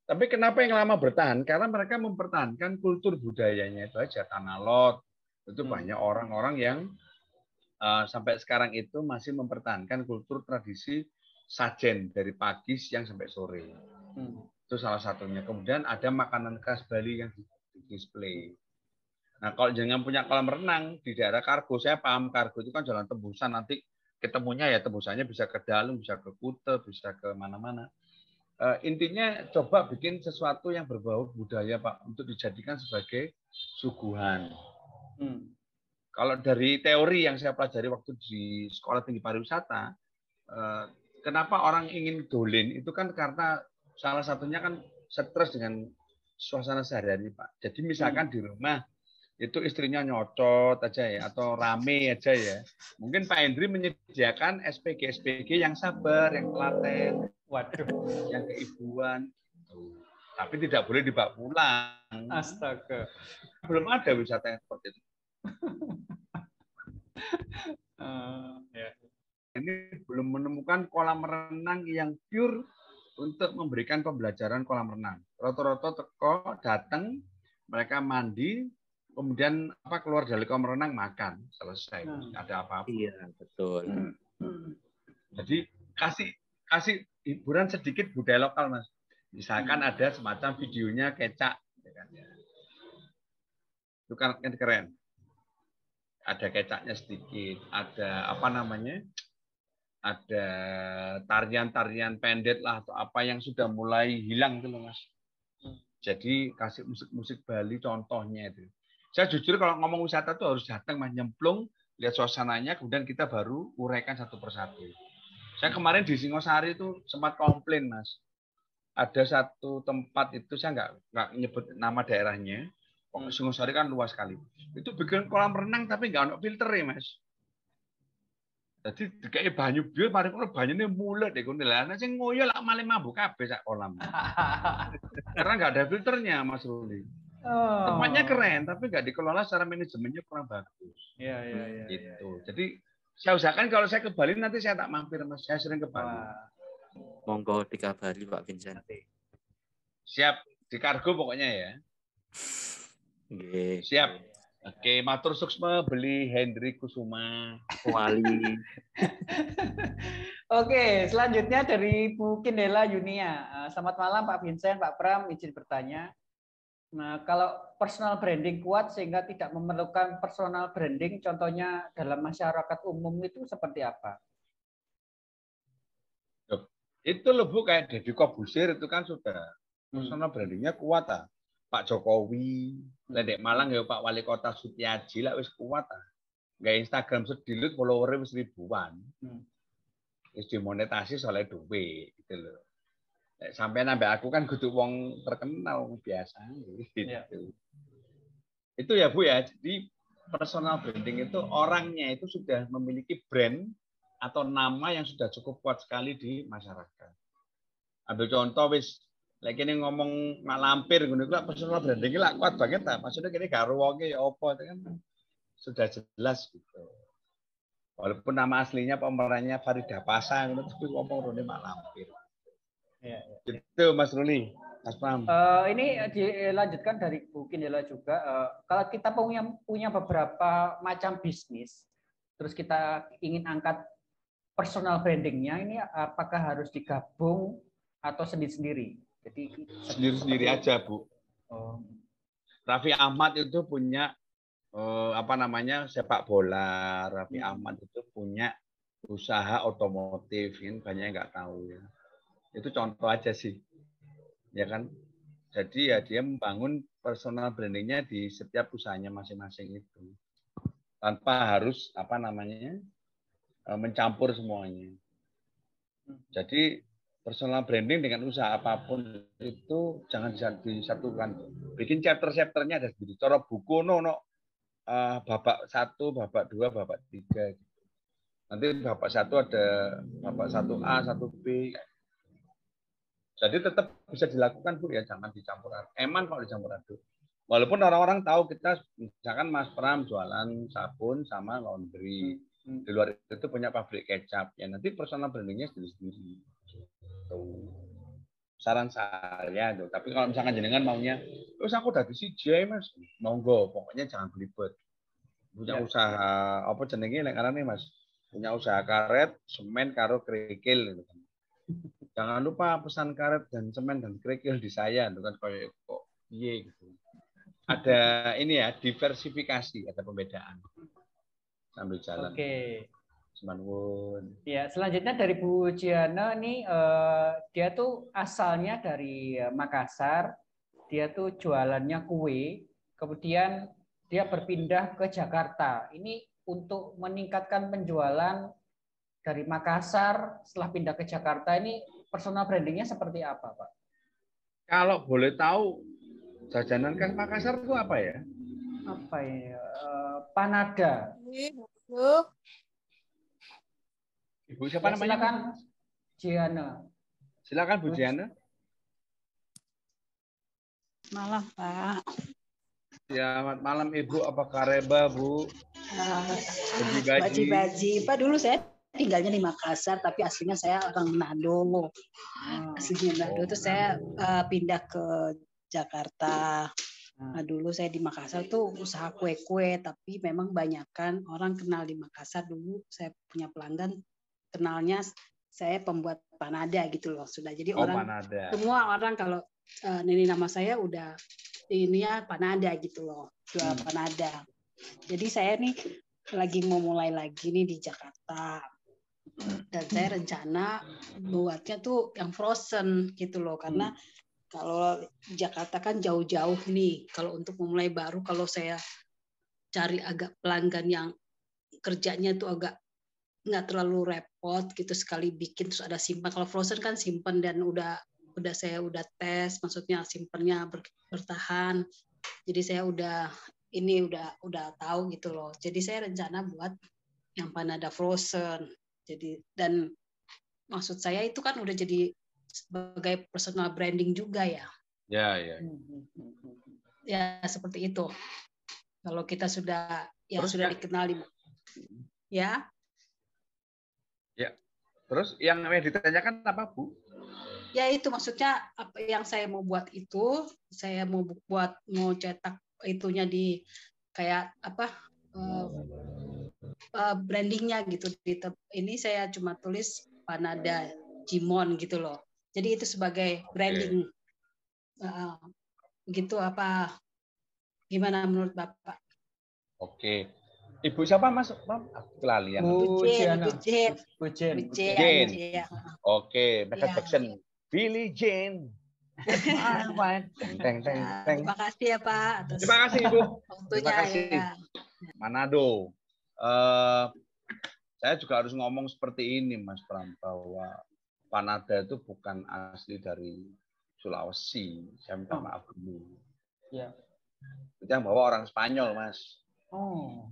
Tapi kenapa yang lama bertahan? Karena mereka mempertahankan kultur budayanya itu aja. Tanah Lot, itu banyak orang-orang yang sampai sekarang itu masih mempertahankan kultur tradisi sajen dari pagi, siang sampai sore. Itu salah satunya. Kemudian ada makanan khas Bali yang display. Nah, kalau jangan punya kolam renang di daerah Kargo, saya paham Kargo itu kan jalan tembusan, nanti ketemunya ya tembusannya bisa ke Dalem, bisa ke Kute, bisa ke mana-mana. Intinya coba bikin sesuatu yang berbau budaya, Pak, untuk dijadikan sebagai suguhan. Kalau dari teori yang saya pelajari waktu di Sekolah Tinggi Pariwisata, kenapa orang ingin dolin itu kan karena salah satunya kan stres dengan suasana sehari-hari, Pak. Jadi misalkan di rumah itu istrinya nyocot aja ya, atau rame aja ya. Mungkin Pak Hendri menyediakan SPG yang sabar, yang telaten, yang keibuan. Tapi tidak boleh dibawa pulang. Astaga. Belum ada wisata yang seperti itu. Ini belum menemukan kolam renang yang pure untuk memberikan pembelajaran kolam renang. Roto-roto teko datang, mereka mandi, kemudian keluar dari kolam renang makan, selesai. Ada apa-apa. Iya, betul. Jadi kasih hiburan sedikit budaya lokal, Mas. Misalkan ada semacam videonya kecak, itu kan keren. Ada kecaknya sedikit, ada apa namanya? Ada tarian-tarian pendet lah atau apa yang sudah mulai hilang itu loh, Mas. Jadi kasih musik-musik Bali contohnya itu. Saya jujur kalau ngomong wisata tuh harus datang, Mas, nyemplung, lihat suasananya, kemudian kita baru uraikan satu persatu. Saya kemarin di Singosari itu sempat komplain, Mas. Ada satu tempat itu saya nggak nyebut nama daerahnya. Singosari kan luas sekali. Itu bikin kolam renang tapi nggak ada filter ya, Mas. Jadi kayak banyu biar mari kono banyune mulet deh kono lah. Nek sing ngoyo lak male mabuk kabeh sak kolam. Karena nggak ada filternya, Mas Ruli. Tempatnya keren tapi nggak dikelola secara manajemennya kurang bagus. Iya. Gitu. Jadi saya usahakan kalau saya ke Bali nanti saya tak mampir, Mas. Saya sering ke Bali. Monggo dikabari Pak Vincent. Siap, di Kargo pokoknya ya. Siap. Oke, matur suksma beli Hendri Kusuma Wali. Oke, selanjutnya dari Bu Kindela Yunia. Selamat malam Pak Vincent, Pak Pram, izin bertanya. Nah, kalau personal branding kuat sehingga tidak memerlukan personal branding, contohnya dalam masyarakat umum itu seperti apa? Itu loh Bu, kayak Deddy Kobusir itu kan sudah personal brandingnya kuat ah. Pak Jokowi, Lendek Malang ya Pak Wali Kota Sutiaji lah wis kuat ah. Nggak Instagram sedilut followernya wis ribuan. Wis dimonetasi soalnya duit gitu loh. Sampai nambah aku kan kudu wong terkenal biasa gitu. Ya. Itu ya Bu ya. Jadi personal branding itu orangnya itu sudah memiliki brand atau nama yang sudah cukup kuat sekali di masyarakat. Ambil contoh wis lagi ini ngomong mak lampir ngono iku personal branding lah kuat banget ta. Maksudnya kene karo wonge ya apa itu kan sudah jelas gitu. Walaupun nama aslinya pemerannya Farida Pasa ngono tapi ngomong rene mak lampir. Ya. Itu Mas Ruli, Mas Pram. Ini dilanjutkan dari Bu Kindela juga. Kalau kita punya beberapa macam bisnis, terus kita ingin angkat personal brandingnya, ini apakah harus digabung atau sendiri-sendiri? Jadi sendiri-sendiri aja, Bu. Raffi Ahmad itu punya apa namanya sepak bola. Raffi Ahmad itu punya usaha otomotif, ini banyak yang nggak tahu ya. Itu contoh aja sih, ya kan. Jadi ya dia membangun personal brandingnya di setiap usahanya masing-masing itu, tanpa harus apa namanya mencampur semuanya. Jadi personal branding dengan usaha apapun itu jangan disatukan. Bikin chapter-chapternya ada sendiri. Cara buku babak 1, babak 2, babak 3. Nanti bapak satu ada bapak 1A, 1B. Jadi tetap bisa dilakukan Bu ya, jangan dicampur aduk. Eman kalau dicampur aduk. Walaupun orang-orang tahu kita, misalkan Mas Pram jualan sabun sama laundry. Di luar itu punya pabrik kecap. Ya nanti personal brandingnya sendiri-sendiri. Saran saya tuh. Tapi kalau misalkan jenengan maunya, terus aku udah di CJ Mas, monggo. Pokoknya jangan belibet. Punya usaha apa jenenge nek arane Mas? Punya usaha karet, semen karo kerikil gitu kan. Jangan lupa pesan karet dan semen dan kerikil di saya, itu kan kayak kok piye gitu. Ada ini ya, diversifikasi, ada pembedaan sambil jalan. Oke. Semanwun. Ya, selanjutnya dari Bu Jiana nih, dia tuh asalnya dari Makassar, dia tuh jualannya kue, kemudian dia berpindah ke Jakarta. Ini untuk meningkatkan penjualan dari Makassar setelah pindah ke Jakarta, ini personal brandingnya seperti apa, Pak? Kalau boleh tahu, jajanan khas Makassar itu apa ya? Apa ya? Panada. Ibu siapa ya, namanya? Silakan, Jiana. Silakan Bu Jiana. Malam, Pak. Selamat malam Ibu, apa kabar Bu? Baji-baji. Pak, dulu saya tinggalnya di Makassar, tapi aslinya saya orang Manado. Aslinya Manado, terus saya pindah ke Jakarta. Nah, dulu saya di Makassar tuh usaha kue-kue, tapi memang banyakkan orang kenal di Makassar. Dulu saya punya pelanggan, kenalnya saya pembuat panada gitu loh. Sudah jadi panada. Semua orang kalau ini nama saya udah ini ya panada gitu loh, jual panada. Jadi saya nih lagi mau mulai lagi nih di Jakarta, dan saya rencana buatnya tuh yang frozen gitu loh, karena kalau Jakarta kan jauh-jauh nih. Kalau untuk memulai baru, kalau saya cari agak pelanggan yang kerjanya tuh agak nggak terlalu repot gitu, sekali bikin terus ada simpan. Kalau frozen kan simpan dan saya udah tes, maksudnya simpennya bertahan. Jadi saya udah tahu gitu loh. Jadi saya rencana buat yang panada frozen. Jadi dan maksud saya itu kan udah jadi sebagai personal branding juga ya. Ya, ya. Ya seperti itu. Kalau kita sudah Terus sudah dikenali, ya. Ya. Terus yang ditanyakan apa Bu? Ya itu maksudnya apa yang saya mau buat itu, saya mau cetak itunya di kayak apa brandingnya gitu. Ini saya cuma tulis panada Jimon gitu loh. Jadi itu sebagai branding. Gitu apa? Gimana menurut Bapak? Oke. Ibu siapa Mas? Aku kelalian. Bu Jen. Oke, Michael Jackson. Billie Jean. Terima kasih ya Pak. Terima kasih Ibu. Terima kasih. Ya. Manado. Saya juga harus ngomong seperti ini Mas Pram, bahwa panada itu bukan asli dari Sulawesi. Saya minta maaf dulu. Ya. Itu yang bawa orang Spanyol Mas. Oh.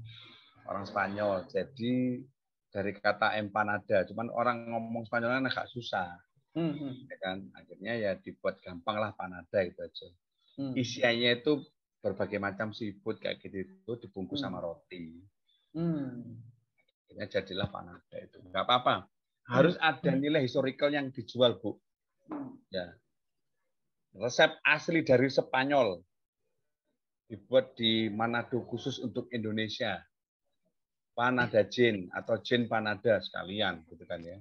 Orang Spanyol. Jadi dari kata empanada. Cuman orang ngomong Spanyol kan agak susah. Ya kan? Akhirnya ya dibuat gampang lah panada itu aja. Isiannya itu berbagai macam seafood kayak gitu itu dibungkus sama roti. Akhirnya jadilah panada itu. Nggak apa-apa. Harus ada nilai historical yang dijual Bu. Ya. Resep asli dari Spanyol dibuat di Manado khusus untuk Indonesia. Panada Jin atau Jin Panada sekalian gitu kan ya.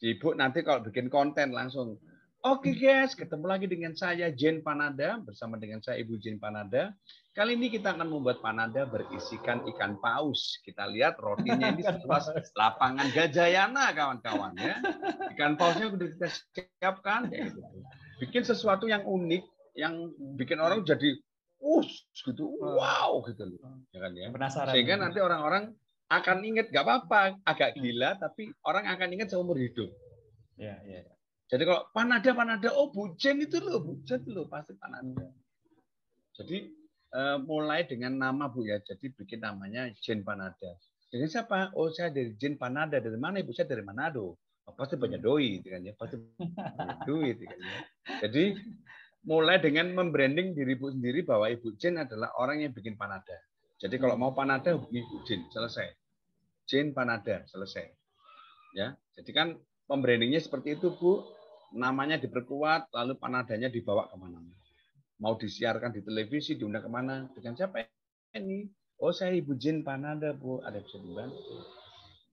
Ibu nanti kalau bikin konten langsung, oke guys, ketemu lagi dengan saya Jin Panada bersama dengan saya Ibu Jin Panada. Kali ini kita akan membuat panada berisikan ikan paus. Kita lihat rotinya ini seluas lapangan Gajayana kawan-kawan ya. Ikan pausnya sudah kita siapkan ya gitu. Bikin sesuatu yang unik yang bikin orang jadi gitu, wow gitu loh. Ya kan ya. Penasaran. Sehingga nanti orang-orang akan ingat, nggak apa-apa, agak gila, tapi orang akan ingat seumur hidup. Ya. Jadi kalau panada, oh Bu Jen itu loh, pasti panada. Jadi mulai dengan nama Bu ya, jadi bikin namanya Jen Panada. Dengan siapa? Oh, saya dari Jin Panada. Dari mana ibu? Saya dari Manado. Oh, pasti banyak doi, gitu kan ya. Pasti banyak duit, gitu kan ya. Jadi mulai dengan membranding diri ibu sendiri bahwa ibu Jin adalah orang yang bikin Panada. Jadi kalau mau Panada hubungi ibu Jin, selesai. Jin Panada, selesai. Ya, jadi kan membrandingnya seperti itu, Bu. Namanya diperkuat, lalu Panadanya dibawa kemana-mana. Mau disiarkan di televisi, diundang kemana? Dengan siapa ini? Oh, saya Ibu Jin Panada, Bu. Ada bisa dibantu.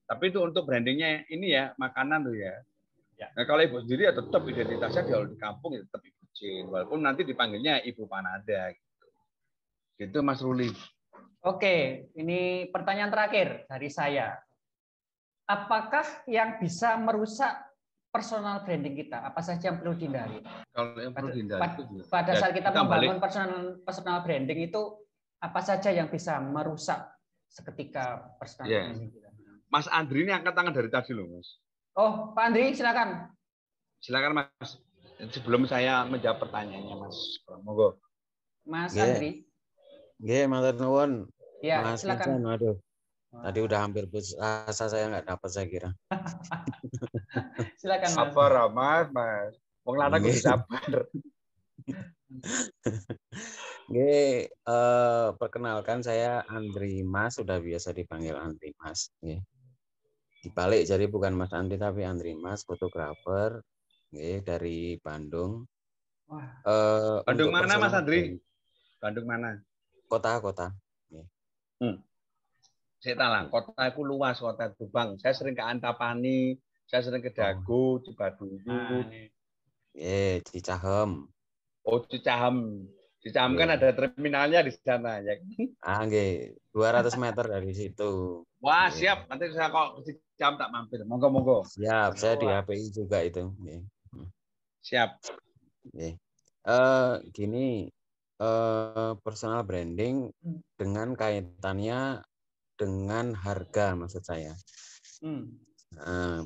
Tapi itu untuk brandingnya ini ya, makanan tuh ya. Nah, kalau Ibu sendiri ya tetap identitasnya kalau di kampung ya tetap Ibu Jin. Walaupun nanti dipanggilnya Ibu Panada. Gitu, Mas Ruli. Oke, ini pertanyaan terakhir dari saya. Apakah yang bisa merusak personal branding kita? Apa saja yang perlu dihindari? Kalau yang perlu dihindari pada saat kita membangun personal branding itu apa saja yang bisa merusak seketika personal branding kita? Mas Andri ini angkat tangan dari tadi loh, Mas. Oh, Pak Andri, silakan. Silakan, Mas. Sebelum saya menjawab pertanyaannya, Mas. Monggo. Mas Andri. Nggih, matur nuwun. Ya, Mas silakan. Vincent, waduh. Tadi udah hampir putus asa, saya nggak dapat saya kira. Silakan, Mas. Sabar, Mas. Wong lanang kudu sabar. Nggih, perkenalkan saya Andri Mas, sudah biasa dipanggil Andri Mas. Nggih. Dibalik, jadi bukan Mas Andri tapi Andri Mas, fotografer, nggih, dari Bandung. Bandung mana, Mas Andri? Bandung mana? Kota. Saya talang, kota aku luas, kota Subang. Saya sering ke Antapani, saya sering ke Dago, Cibaduyut. Cicahem. Oh, Cicahem. Cicahem kan ada terminalnya di sana ya. Nggih, 200 meter dari situ. Wah, siap. Nanti saya kok ke Cicahem tak mampir. Monggo. Siap, saya di HPI juga itu. Siap. Gini, personal branding dengan kaitannya dengan harga maksud saya.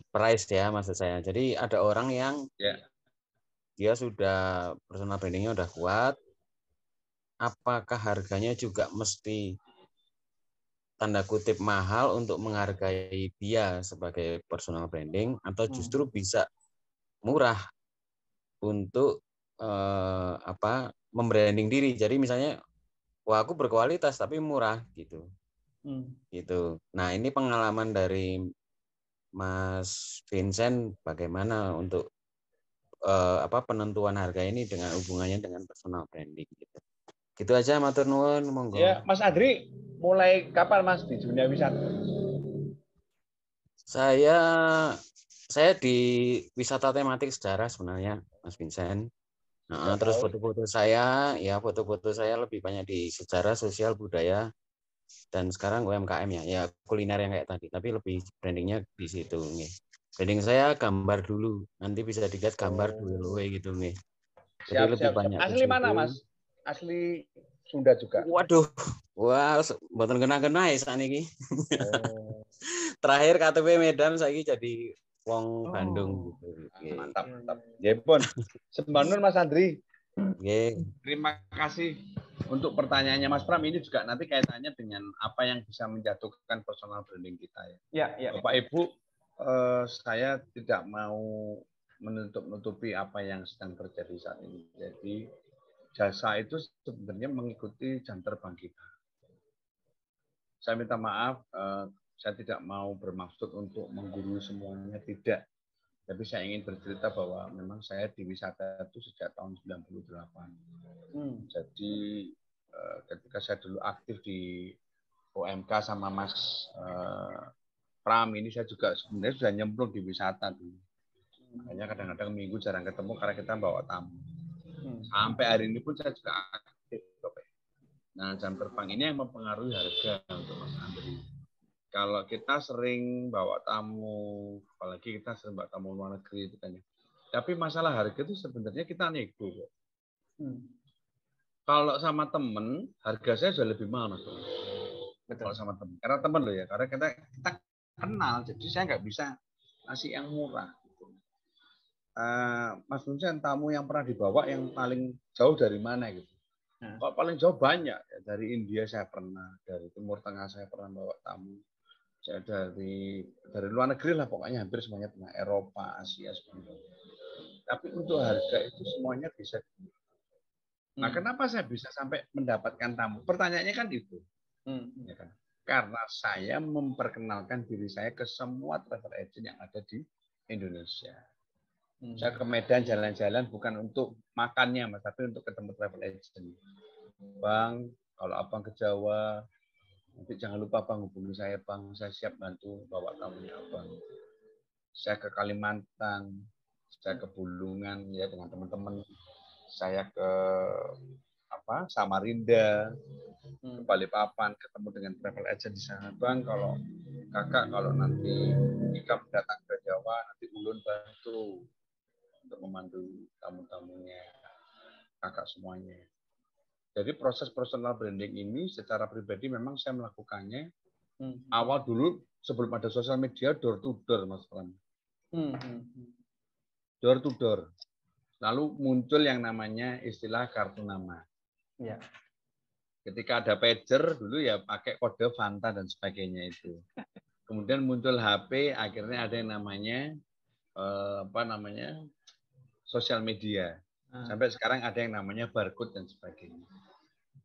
Price ya maksud saya. Jadi ada orang yang dia sudah personal brandingnya udah kuat, apakah harganya juga mesti tanda kutip mahal untuk menghargai dia sebagai personal branding, atau justru bisa murah untuk membranding diri. Jadi misalnya, wah aku berkualitas tapi murah gitu. Gitu. Nah, ini pengalaman dari Mas Vincent bagaimana untuk penentuan harga ini dengan hubungannya dengan personal branding gitu. Gitu aja, matur nuwun, monggo. Ya, Mas Adri, mulai kapan Mas di dunia wisata? Saya di wisata tematik sejarah sebenarnya, Mas Vincent. Terus foto-foto saya lebih banyak di sejarah, sosial, budaya, dan sekarang UMKM ya kuliner yang kayak tadi, tapi lebih brandingnya di situ nih. Branding saya gambar dulu, nanti bisa dilihat gambar dulu gitu nih. Jadi lebih banyak. Asli mana Mas? Asli Sunda juga. Waduh, wah, mboten kena-kena ya saniki. Terakhir KTP Medan, saiki jadi wong Bandung gitu. Mantap. Ya pun. Sembah Mas Andri. Terima kasih untuk pertanyaannya Mas Pram. Ini juga nanti kaitannya dengan apa yang bisa menjatuhkan personal branding kita ya. Bapak Ibu, saya tidak mau menutup-nutupi apa yang sedang terjadi saat ini. Jadi jasa itu sebenarnya mengikuti jam terbang kita. Saya minta maaf, saya tidak mau bermaksud untuk menggurui semuanya, tidak. Tapi saya ingin bercerita bahwa memang saya di wisata itu sejak tahun 98. Jadi ketika saya dulu aktif di OMK sama Mas Pram ini, saya juga sebenarnya sudah nyemplung di wisata dulu. Makanya kadang-kadang minggu jarang ketemu karena kita bawa tamu. Sampai hari ini pun saya juga aktif. Nah, jam terbang ini yang mempengaruhi harga untuk Mas Andri. Kalau kita sering bawa tamu, apalagi kita sering bawa tamu luar negeri itu kan ya. Tapi masalah harga itu sebenarnya kita nego. Kalau sama temen, harga saya sudah lebih mahal Mas. Kalau sama temen, karena temen loh ya, karena kita kenal, jadi saya nggak bisa kasih yang murah. Mas Vincent, tamu yang pernah dibawa yang paling jauh dari mana gitu? Kok paling jauh banyak ya, dari India saya pernah, dari Timur Tengah saya pernah bawa tamu. Saya dari luar negeri lah pokoknya hampir semuanya pernah, Eropa, Asia semuanya. Tapi untuk harga itu semuanya bisa. Nah, kenapa saya bisa sampai mendapatkan tamu? Pertanyaannya kan itu. Ya kan? Karena saya memperkenalkan diri saya ke semua travel agent yang ada di Indonesia. Saya ke Medan jalan-jalan bukan untuk makannya, Mas, tapi untuk ketemu travel agent. Bang, kalau abang ke Jawa, nanti jangan lupa Bang hubungi saya, Bang. Saya siap bantu bawa tamunya Abang. Saya ke Kalimantan, saya ke Bulungan ya dengan teman-teman. Saya ke Samarinda, ke Balikpapan, ketemu dengan travel agent di sana. Bang, kalau kakak kalau nanti jika datang ke Jawa, nanti ulun bantu untuk memandu tamu-tamunya, kakak semuanya. Jadi proses personal branding ini secara pribadi memang saya melakukannya awal dulu sebelum ada sosial media, door to door, Mas Pram. Door to door. Lalu muncul yang namanya istilah kartu nama. Ya. Ketika ada pager dulu ya pakai kode Fanta dan sebagainya itu. Kemudian muncul HP, akhirnya ada yang namanya sosial media. Sampai sekarang ada yang namanya barcode dan sebagainya.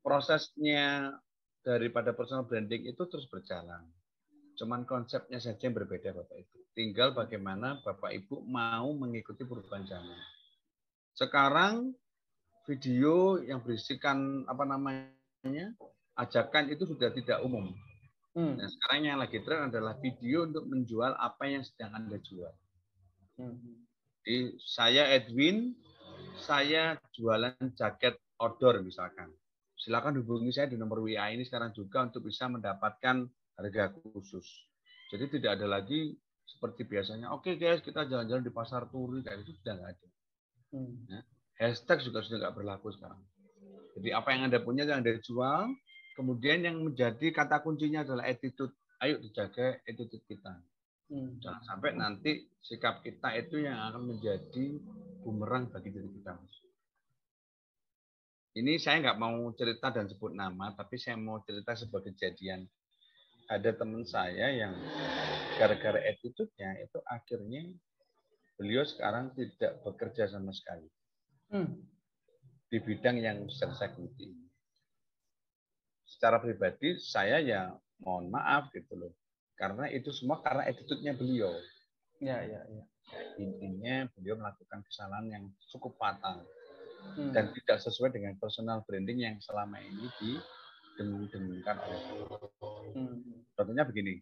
Prosesnya daripada personal branding itu terus berjalan. Cuman konsepnya saja yang berbeda Bapak Ibu. Tinggal bagaimana Bapak Ibu mau mengikuti perubahan zaman. Sekarang video yang berisikan ajakan itu sudah tidak umum. Nah, sekarang yang lagi tren adalah video untuk menjual apa yang sedang Anda jual. Jadi saya Edwin, saya jualan jaket outdoor misalkan. Silakan hubungi saya di nomor WA ini sekarang juga untuk bisa mendapatkan harga khusus. Jadi tidak ada lagi seperti biasanya. Oke guys, kita jalan-jalan di pasar turi kayak itu sudah nggak ada. Nah, hashtag juga sudah nggak berlaku sekarang. Jadi apa yang Anda punya yang Anda jual, kemudian yang menjadi kata kuncinya adalah attitude. Ayo dijaga attitude kita. Jangan sampai nanti sikap kita itu yang akan menjadi bumerang bagi diri kita. Ini saya nggak mau cerita dan sebut nama, tapi saya mau cerita sebuah kejadian. Ada teman saya yang gara-gara attitude-nya itu akhirnya beliau sekarang tidak bekerja sama sekali di bidang yang saya ikuti. Secara pribadi saya ya mohon maaf gitu loh, karena itu semua karena attitude-nya beliau. Ya. Intinya beliau melakukan kesalahan yang cukup fatal. Dan tidak sesuai dengan personal branding yang selama ini didengung-dengungkan oleh beliau. Contohnya begini,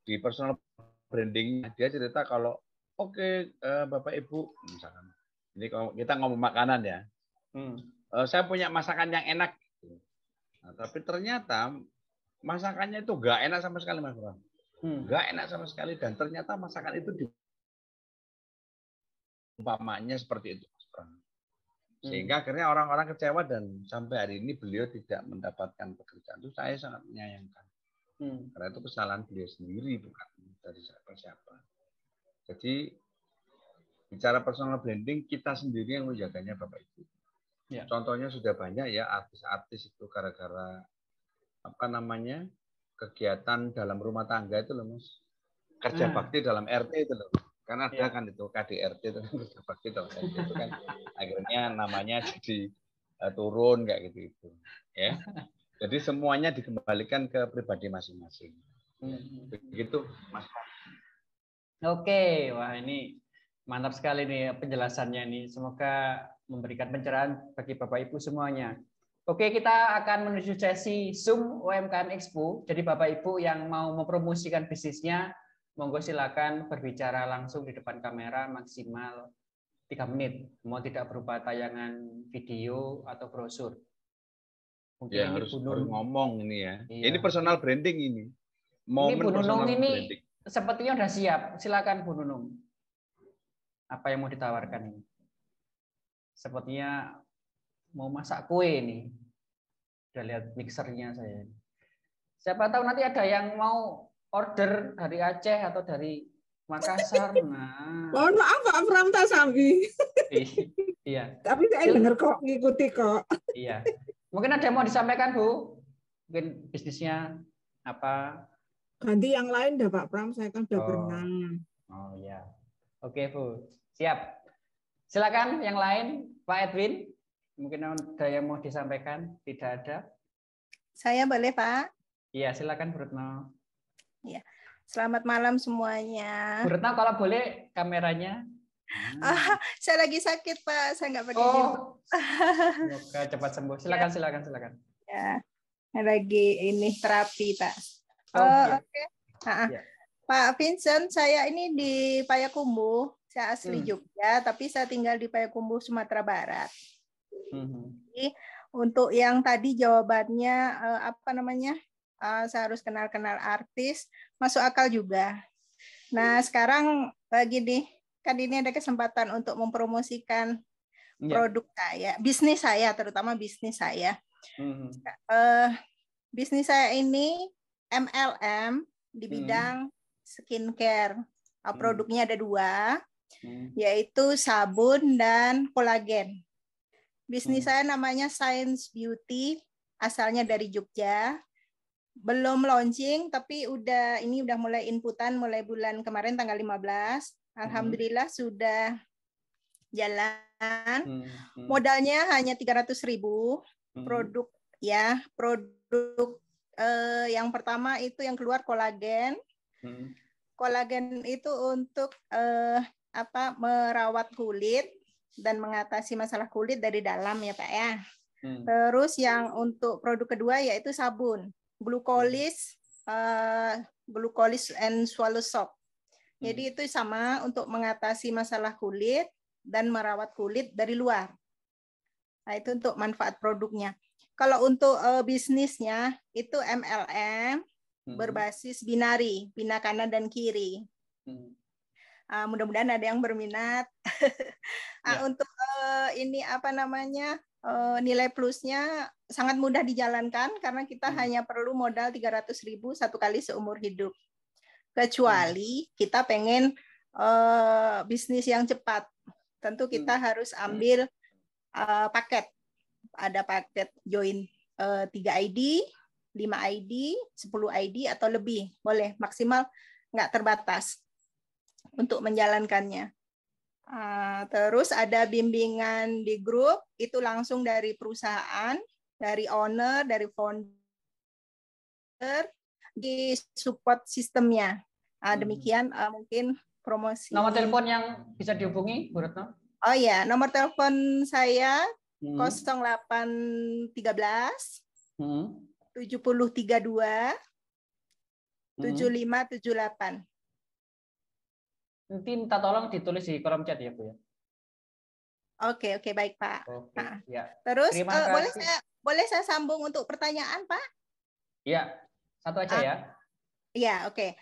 di personal branding dia cerita kalau oke, Bapak Ibu misalkan, ini kalau kita ngomong makanan ya, saya punya masakan yang enak, nah, tapi ternyata masakannya itu nggak enak sama sekali, Mas Bram. Nggak enak sama sekali, dan ternyata masakan itu umpamanya seperti itu, Mas Bram. Sehingga akhirnya orang-orang kecewa dan sampai hari ini beliau tidak mendapatkan pekerjaan. Itu saya sangat menyayangkan. Karena itu kesalahan beliau sendiri, bukan dari siapa-siapa. Jadi bicara personal branding, kita sendiri yang menjaganya Bapak Ibu. Ya. Contohnya sudah banyak ya artis-artis itu gara-gara kegiatan dalam rumah tangga itu loh, Mas. Kerja bakti dalam RT itu loh. Karena ada kan itu KDRT itu kan kerja bakti dalam RT itu kan akhirnya namanya jadi turun kayak gitu. Ya. Jadi semuanya dikembalikan ke pribadi masing-masing. Begitu, Mas. Oke, wah ini mantap sekali nih penjelasannya nih. Semoga memberikan pencerahan bagi Bapak Ibu semuanya. Oke, kita akan menuju sesi Zoom UMKM Expo. Jadi Bapak Ibu yang mau mempromosikan bisnisnya, monggo silakan berbicara langsung di depan kamera maksimal 3 menit. Mau tidak berupa tayangan video atau brosur. Mungkin ya, harus ngomong ini ya. Iya. Ini personal branding ini. Momen ini Bu Nunung ini branding. Sepertinya sudah siap. Silakan Bu Nunung. Apa yang mau ditawarkan ini? Sepertinya mau masak kue nih. Udah lihat mixernya saya. Siapa tahu nanti ada yang mau order dari Aceh atau dari Makassar. Nah. Mohon maaf Pak Pramta Sambi. Iya. Tapi saya dengar kok, ngikuti kok. Iya. Mungkin ada yang mau disampaikan Bu? Mungkin bisnisnya apa? Ganti yang lain dah Pak Pram, saya kan udah pernah. Oh ya. Oke Bu, siap. Silakan yang lain, Pak Edwin. Mungkin ada yang mau disampaikan? Tidak ada. Saya boleh Pak? Iya, silakan Bu Retno. Iya. Selamat malam semuanya. Bu Retno kalau boleh kameranya. Saya lagi sakit Pak, saya nggak pakai semoga cepat sembuh. Silakan. Ya, lagi ini terapi Pak. Oke. Ya. Pak Vincent, saya ini di Payakumbuh. Saya asli Jogja, tapi saya tinggal di Payakumbuh, Sumatera Barat. Jadi, untuk yang tadi jawabannya saya harus kenal-kenal artis, masuk akal juga. Nah, sekarang gini, kan ini ada kesempatan untuk mempromosikan produk saya, bisnis saya, terutama bisnis saya. Bisnis saya ini MLM di bidang skincare. Produknya ada 2, yaitu sabun dan kolagen. Bisnis saya namanya Science Beauty, asalnya dari Jogja. Belum launching, tapi udah mulai inputan mulai bulan kemarin tanggal 15. Alhamdulillah sudah jalan. Modalnya hanya 300.000. Produk yang pertama itu yang keluar kolagen. Kolagen itu untuk merawat kulit dan mengatasi masalah kulit dari dalam ya Pak ya. Terus yang untuk produk kedua yaitu sabun, glukolis and swallow soap. Jadi itu sama untuk mengatasi masalah kulit dan merawat kulit dari luar. Nah, itu untuk manfaat produknya. Kalau untuk bisnisnya itu MLM berbasis binari, bina kanan dan kiri. Mudah-mudahan ada yang berminat. Untuk nilai plusnya sangat mudah dijalankan karena kita hanya perlu modal 300.000 satu kali seumur hidup. Kecuali kita pengen bisnis yang cepat, tentu kita harus ambil paket. Ada paket join 3 ID, 5 ID, 10 ID atau lebih, boleh, maksimal nggak terbatas untuk menjalankannya. Terus ada bimbingan di grup, itu langsung dari perusahaan, dari owner, dari founder, di support sistemnya. Demikian mungkin promosi. Nomor telepon yang bisa dihubungi, Bu Retno? Oh ya, nomor telepon saya 0813 7032 7578. Nanti minta tolong ditulis di kolom chat ya Bu ya. Oke, baik Pak. Ya. Terus boleh saya sambung untuk pertanyaan Pak? Iya, satu aja ya. Iya, oke.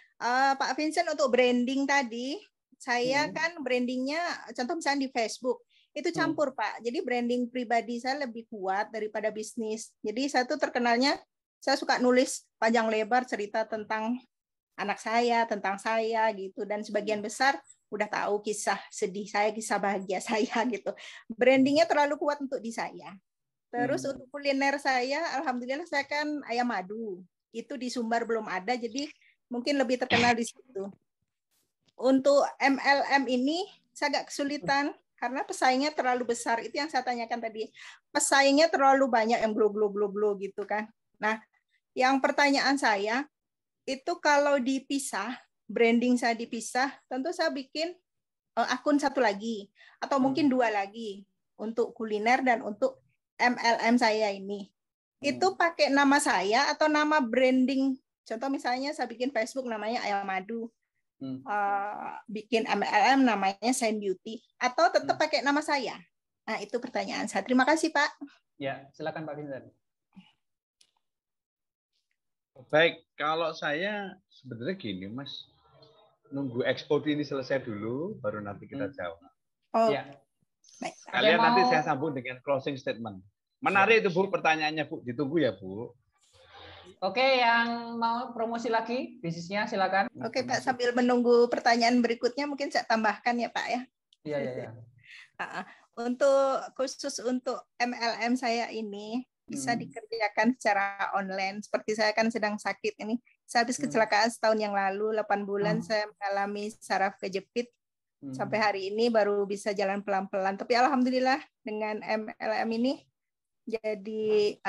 Pak Vincent, untuk branding tadi, saya kan brandingnya, contoh misalnya di Facebook, itu campur Pak. Jadi branding pribadi saya lebih kuat daripada bisnis. Jadi saya tuh terkenalnya, saya suka nulis panjang lebar cerita tentang anak saya, tentang saya gitu. Dan sebagian besar udah tahu kisah sedih saya, kisah bahagia saya gitu. Brandingnya terlalu kuat untuk di saya. Terus untuk kuliner saya, alhamdulillah saya kan ayam madu. Itu di Sumbar belum ada, jadi mungkin lebih terkenal di situ. Untuk MLM ini saya agak kesulitan karena pesaingnya terlalu besar. Itu yang saya tanyakan tadi. Pesaingnya terlalu banyak yang blow gitu kan. Nah, yang pertanyaan saya itu kalau dipisah, branding saya dipisah, tentu saya bikin akun satu lagi atau mungkin 2 lagi untuk kuliner dan untuk MLM saya ini. Itu pakai nama saya atau nama branding. Contoh misalnya saya bikin Facebook namanya Ayam Madu. Bikin MLM namanya Science Beauty, atau tetap pakai nama saya? Nah, itu pertanyaan saya. Terima kasih, Pak. Ya, silakan Pak Vincent. Baik, kalau saya sebenarnya gini, Mas. Nunggu expo ini selesai dulu, baru nanti kita jawab. Ya. Baik. Kalian nanti saya sambung dengan closing statement. Menarik itu Bu, pertanyaannya Bu. Ditunggu ya Bu. Oke, yang mau promosi lagi bisnisnya silakan. Oke Pak, sambil menunggu pertanyaan berikutnya mungkin saya tambahkan ya Pak ya. Iya. Khusus untuk MLM saya ini, bisa dikerjakan secara online. Seperti saya kan sedang sakit ini. Saya habis kecelakaan setahun yang lalu, 8 bulan saya mengalami saraf kejepit. Sampai hari ini baru bisa jalan pelan-pelan. Tapi alhamdulillah dengan MLM ini jadi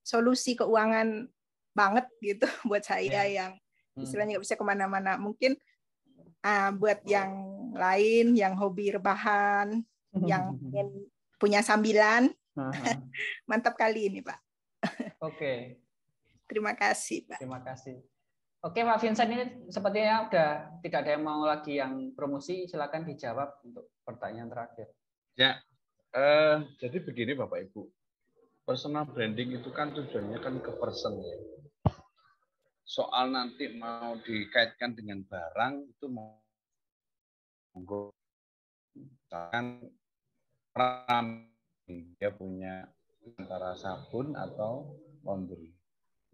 solusi keuangan banget gitu buat saya yang istilahnya nggak bisa kemana-mana. Mungkin buat yang lain, yang hobi rebahan, yang ingin punya sambilan, mantap kali ini, Pak. Oke. Terima kasih, Pak. Terima kasih. Oke, Pak Vincent, ini sepertinya udah tidak ada yang mau lagi yang promosi. Silakan dijawab untuk pertanyaan terakhir. Ya, jadi begini Bapak Ibu. Personal branding itu kan tujuannya kan ke person ya. Soal nanti mau dikaitkan dengan barang itu monggo. Misalkan dia punya antara sabun atau laundry,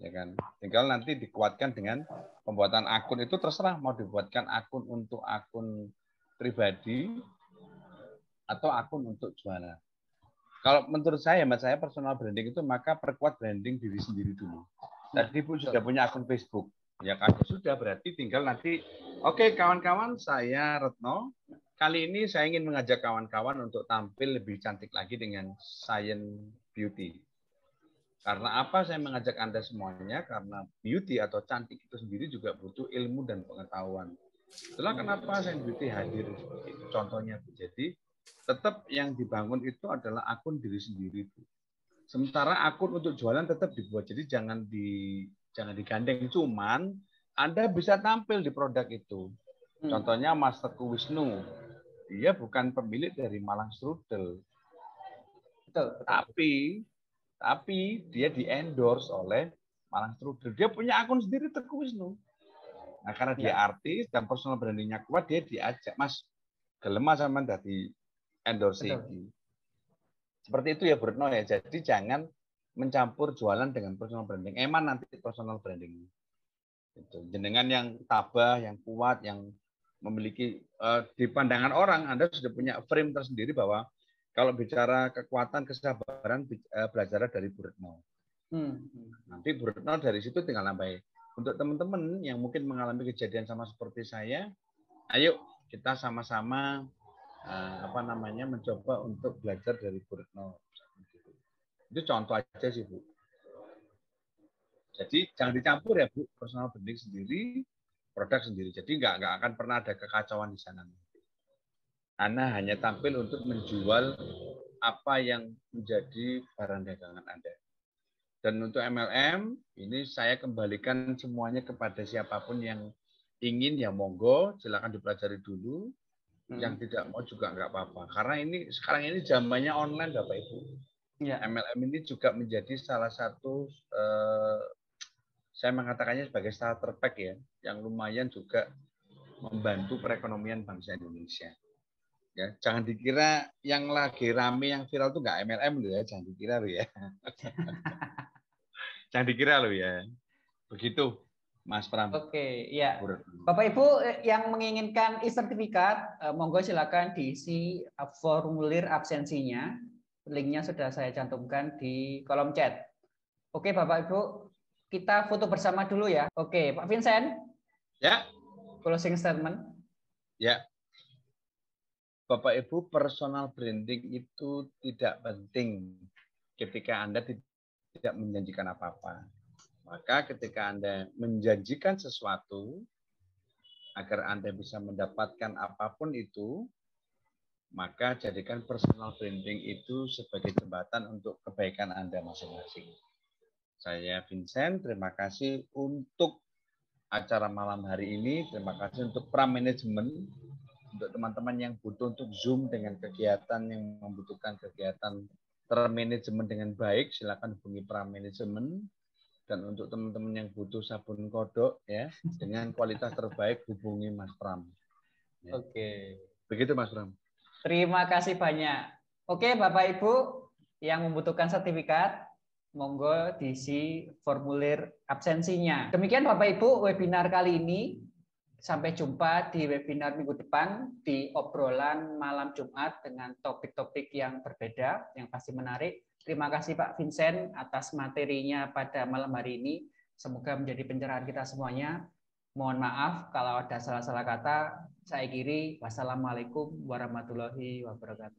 ya kan. Tinggal nanti dikuatkan dengan pembuatan akun itu terserah mau dibuatkan akun untuk akun pribadi atau akun untuk jualan. Kalau menurut saya, Mas, saya personal branding itu maka perkuat branding diri sendiri dulu. Tadi Bu sudah punya akun Facebook, ya kan? Sudah berarti tinggal nanti, oke kawan-kawan, saya Retno. Kali ini saya ingin mengajak kawan-kawan untuk tampil lebih cantik lagi dengan Science Beauty. Karena apa saya mengajak Anda semuanya? Karena beauty atau cantik itu sendiri juga butuh ilmu dan pengetahuan. Itulah kenapa Science Beauty hadir seperti itu. Contohnya, jadi tetap yang dibangun itu adalah akun diri sendiri. Sementara akun untuk jualan tetap dibuat. Jadi jangan digandeng. Cuman Anda bisa tampil di produk itu. Contohnya Mas Teguh Wisnu. Dia bukan pemilik dari Malang Strudel. Tapi dia di-endorse oleh Malang Strudel. Dia punya akun sendiri Teguh Wisnu. Nah, karena dia artis dan personal brandingnya kuat, dia diajak, Mas, gelem sama dari endorse ini. Seperti itu ya, Bruno ya. Jadi jangan mencampur jualan dengan personal branding. Eman nanti personal branding. Itu. Jenengan yang tabah, yang kuat, yang memiliki di pandangan orang, Anda sudah punya frame tersendiri bahwa kalau bicara kekuatan, kesabaran, belajar dari Bu Retno. Nanti Bu Retno dari situ tinggal nambahin. Untuk teman-teman yang mungkin mengalami kejadian sama seperti saya, ayo kita sama-sama mencoba untuk belajar dari Bu Retno. Itu contoh aja sih, Bu. Jadi jangan dicampur ya, Bu, personal branding sendiri, produk sendiri. Jadi nggak akan pernah ada kekacauan di sana. Anda hanya tampil untuk menjual apa yang menjadi barang dagangan Anda. Dan untuk MLM, ini saya kembalikan semuanya kepada siapapun yang ingin, ya monggo, silakan dipelajari dulu. Yang tidak mau juga nggak apa-apa. Karena ini sekarang ini zamannya online, Bapak Ibu. Ya. MLM ini juga menjadi salah satu, saya mengatakannya sebagai starter pack ya, yang lumayan juga membantu perekonomian bangsa Indonesia. Ya, jangan dikira yang lagi rame, yang viral itu nggak MLM loh ya, jangan dikira loh ya. Jangan dikira loh ya. Begitu, Mas Pram. Oke, ya. Bapak Ibu yang menginginkan e-sertifikat, monggo silakan diisi formulir absensinya. Linknya sudah saya cantumkan di kolom chat. Oke, Bapak Ibu, kita foto bersama dulu ya. Oke, Pak Vincent. Ya. Closing statement. Ya. Bapak Ibu, personal branding itu tidak penting ketika Anda tidak menjanjikan apa-apa. Maka ketika Anda menjanjikan sesuatu agar Anda bisa mendapatkan apapun itu, maka jadikan personal branding itu sebagai jembatan untuk kebaikan Anda masing-masing. Saya Vincent, terima kasih untuk acara malam hari ini. Terima kasih untuk Pram Management, untuk teman-teman yang butuh untuk Zoom dengan kegiatan yang membutuhkan kegiatan termanajemen dengan baik, silakan hubungi Pram Management. Dan untuk teman-teman yang butuh sabun kodok ya dengan kualitas terbaik, hubungi Mas Pram. Ya. Oke. Begitu Mas Pram. Terima kasih banyak. Oke, Bapak Ibu yang membutuhkan sertifikat, monggo diisi formulir absensinya. Demikian Bapak Ibu webinar kali ini. Sampai jumpa di webinar minggu depan di obrolan malam Jumat dengan topik-topik yang berbeda, yang pasti menarik. Terima kasih Pak Vincent atas materinya pada malam hari ini. Semoga menjadi pencerahan kita semuanya. Mohon maaf kalau ada salah-salah kata. Saya akhiri. Wassalamualaikum warahmatullahi wabarakatuh.